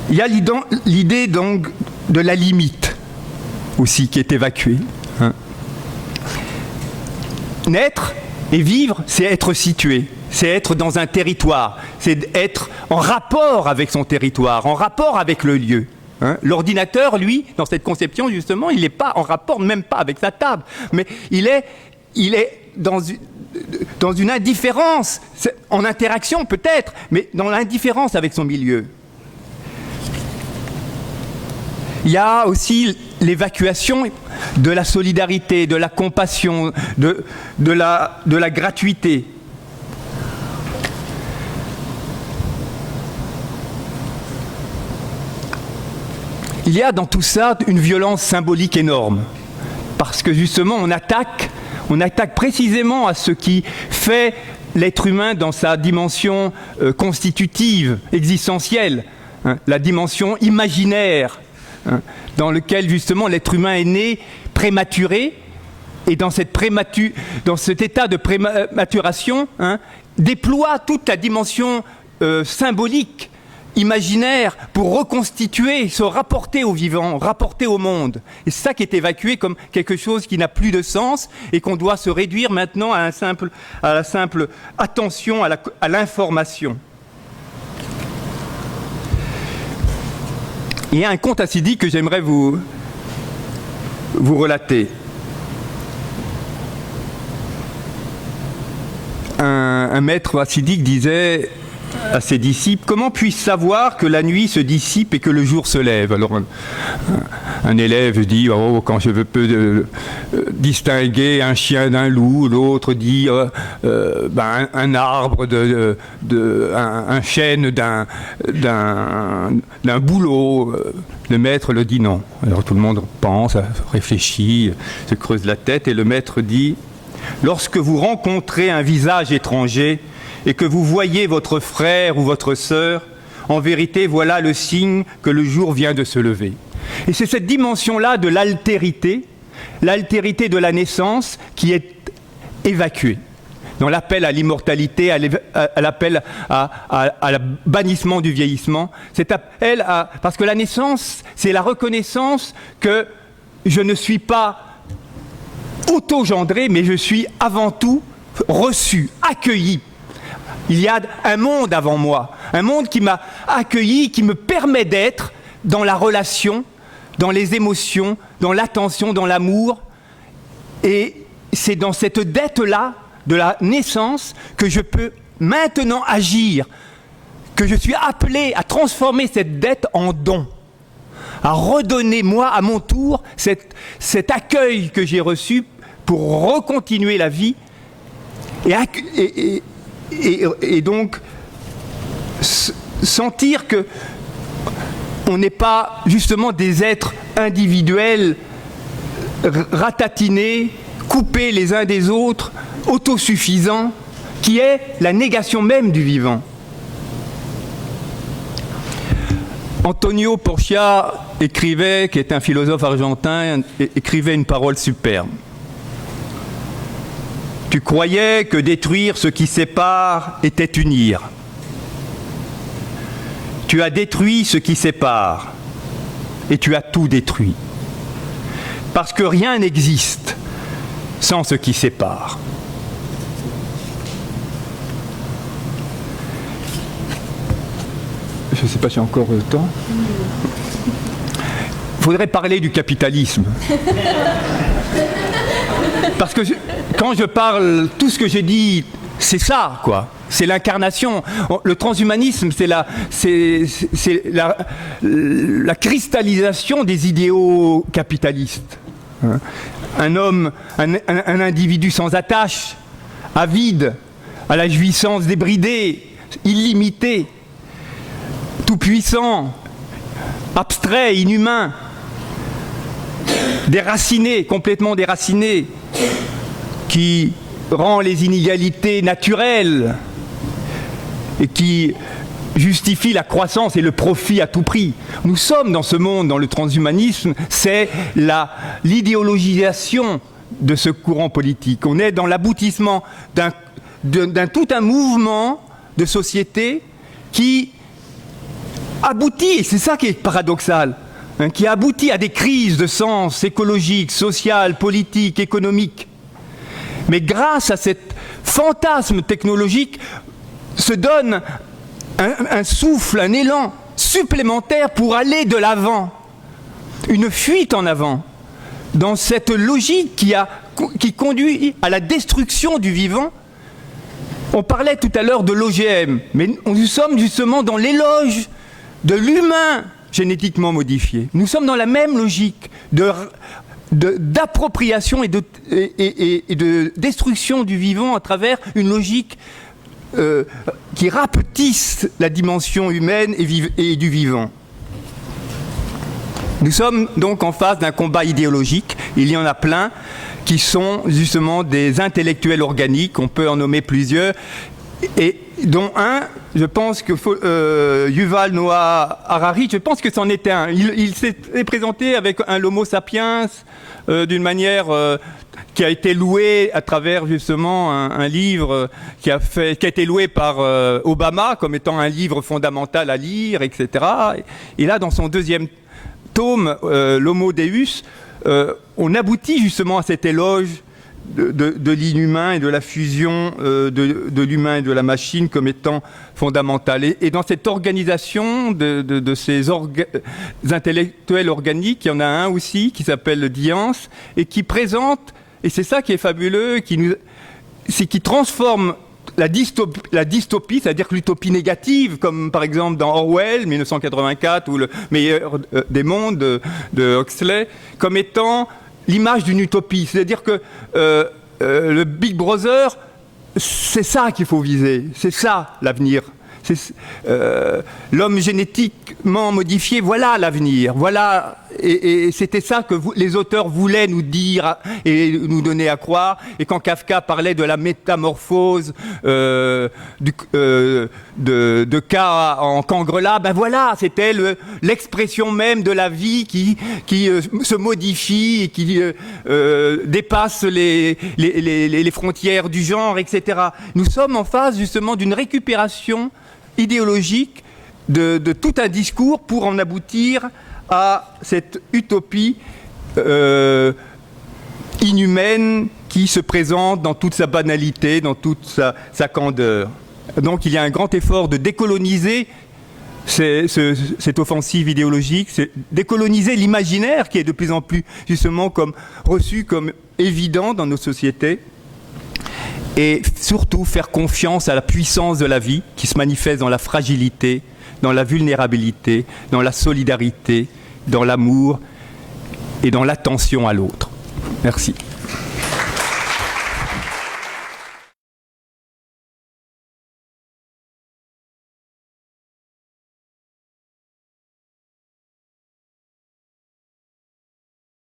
Il y a l'idée donc de la limite aussi qui est évacuée. Hein. Naître et vivre, c'est être situé, c'est être dans un territoire, c'est être en rapport avec son territoire, en rapport avec le lieu. Hein. L'ordinateur, lui, dans cette conception justement, il n'est pas en rapport, même pas avec sa table, mais il est dans une indifférence, en interaction peut-être, mais dans l'indifférence avec son milieu. Il y a aussi l'évacuation de la solidarité, de la compassion, de la gratuité. Il y a dans tout ça une violence symbolique énorme, parce que justement on attaque précisément à ce qui fait l'être humain dans sa dimension constitutive, existentielle, hein, la dimension imaginaire, dans lequel justement l'être humain est né prématuré, et dans cet état de prématuration, hein, déploie toute la dimension symbolique, imaginaire, pour reconstituer, se rapporter au vivant, rapporter au monde. Et c'est ça qui est évacué comme quelque chose qui n'a plus de sens et qu'on doit se réduire maintenant à la simple attention à l'information. Il y a un conte hassidique que j'aimerais vous relater. Un maître hassidique disait à ses disciples, comment puis-je savoir que la nuit se dissipe et que le jour se lève? Alors un élève dit, oh, quand je peux distinguer un chien d'un loup, l'autre dit un arbre un chêne d'un bouleau. Le maître le dit non. Alors tout le monde pense, réfléchit, se creuse la tête, et le maître dit, lorsque vous rencontrez un visage étranger et que vous voyez votre frère ou votre sœur, en vérité, voilà le signe que le jour vient de se lever. Et c'est cette dimension-là de l'altérité de la naissance qui est évacuée. Dans l'appel à l'immortalité, à l'appel à la bannissement du vieillissement, cet appel parce que la naissance, c'est la reconnaissance que je ne suis pas auto-gendré, mais je suis avant tout reçu, accueilli. Il y a un monde avant moi, un monde qui m'a accueilli, qui me permet d'être dans la relation, dans les émotions, dans l'attention, dans l'amour. Et c'est dans cette dette-là, de la naissance, que je peux maintenant agir, que je suis appelé à transformer cette dette en don, à redonner, moi, à mon tour, cet accueil que j'ai reçu pour recontinuer la vie et donc sentir que on n'est pas justement des êtres individuels ratatinés, coupés les uns des autres, autosuffisants, qui est la négation même du vivant. Antonio Porcia écrivait, qui est un philosophe argentin, écrivait une parole superbe. Tu croyais que détruire ce qui sépare était unir. Tu as détruit ce qui sépare et tu as tout détruit. Parce que rien n'existe sans ce qui sépare. Je ne sais pas si j'ai encore le temps. Il faudrait parler du capitalisme. Parce que quand je parle, tout ce que j'ai dit, c'est ça, quoi. C'est l'incarnation. Le transhumanisme, c'est la cristallisation des idéaux capitalistes. Un homme, un individu sans attache, avide, à la jouissance débridée, illimitée, tout-puissant, abstrait, inhumain, déraciné, complètement déraciné, qui rend les inégalités naturelles et qui justifie la croissance et le profit à tout prix. Nous sommes dans ce monde, dans le transhumanisme, c'est l'idéologisation de ce courant politique. On est dans l'aboutissement d'un tout un mouvement de société qui aboutit, et c'est ça qui est paradoxal, qui aboutit à des crises de sens écologique, social, politique, économique. Mais grâce à cet fantasme technologique, se donne un souffle, un élan supplémentaire pour aller de l'avant, une fuite en avant, dans cette logique qui conduit à la destruction du vivant. On parlait tout à l'heure de l'OGM, mais nous sommes justement dans l'éloge de l'humain génétiquement modifié. Nous sommes dans la même logique d'appropriation et de destruction du vivant à travers une logique qui rapetisse la dimension humaine et du vivant. Nous sommes donc en face d'un combat idéologique. Il y en a plein qui sont justement des intellectuels organiques, on peut en nommer plusieurs, et dont un, je pense que Yuval Noah Harari, je pense que c'en était un. Il s'est présenté avec un l'Homo sapiens d'une manière qui a été loué à travers justement un livre qui a été loué par Obama comme étant un livre fondamental à lire, etc. Et là, dans son deuxième tome, l'Homo Deus, on aboutit justement à cet éloge de l'inhumain et de la fusion de l'humain et de la machine comme étant fondamentale. Et dans cette organisation de ces intellectuels organiques, il y en a un aussi qui s'appelle Diance et qui présente, et c'est ça qui est fabuleux, qui transforme la dystopie, c'est-à-dire que l'utopie négative, comme par exemple dans Orwell, 1984, ou le meilleur des mondes de Huxley, comme étant l'image d'une utopie. C'est-à-dire que le Big Brother, c'est ça qu'il faut viser, c'est ça l'avenir. L'homme génétiquement modifié, voilà l'avenir, voilà, et c'était ça que les auteurs voulaient nous dire et nous donner à croire. Et quand Kafka parlait de la métamorphose de K en Cangrela, ben voilà, c'était l'expression même de la vie qui se modifie et qui dépasse les frontières du genre, etc. Nous sommes en phase justement d'une récupération idéologique de tout un discours pour en aboutir à cette utopie inhumaine qui se présente dans toute sa banalité, dans toute sa candeur. Donc il y a un grand effort de décoloniser cette offensive idéologique, c'est décoloniser l'imaginaire qui est de plus en plus justement reçu comme évident dans nos sociétés. Et surtout faire confiance à la puissance de la vie qui se manifeste dans la fragilité, dans la vulnérabilité, dans la solidarité, dans l'amour et dans l'attention à l'autre. Merci.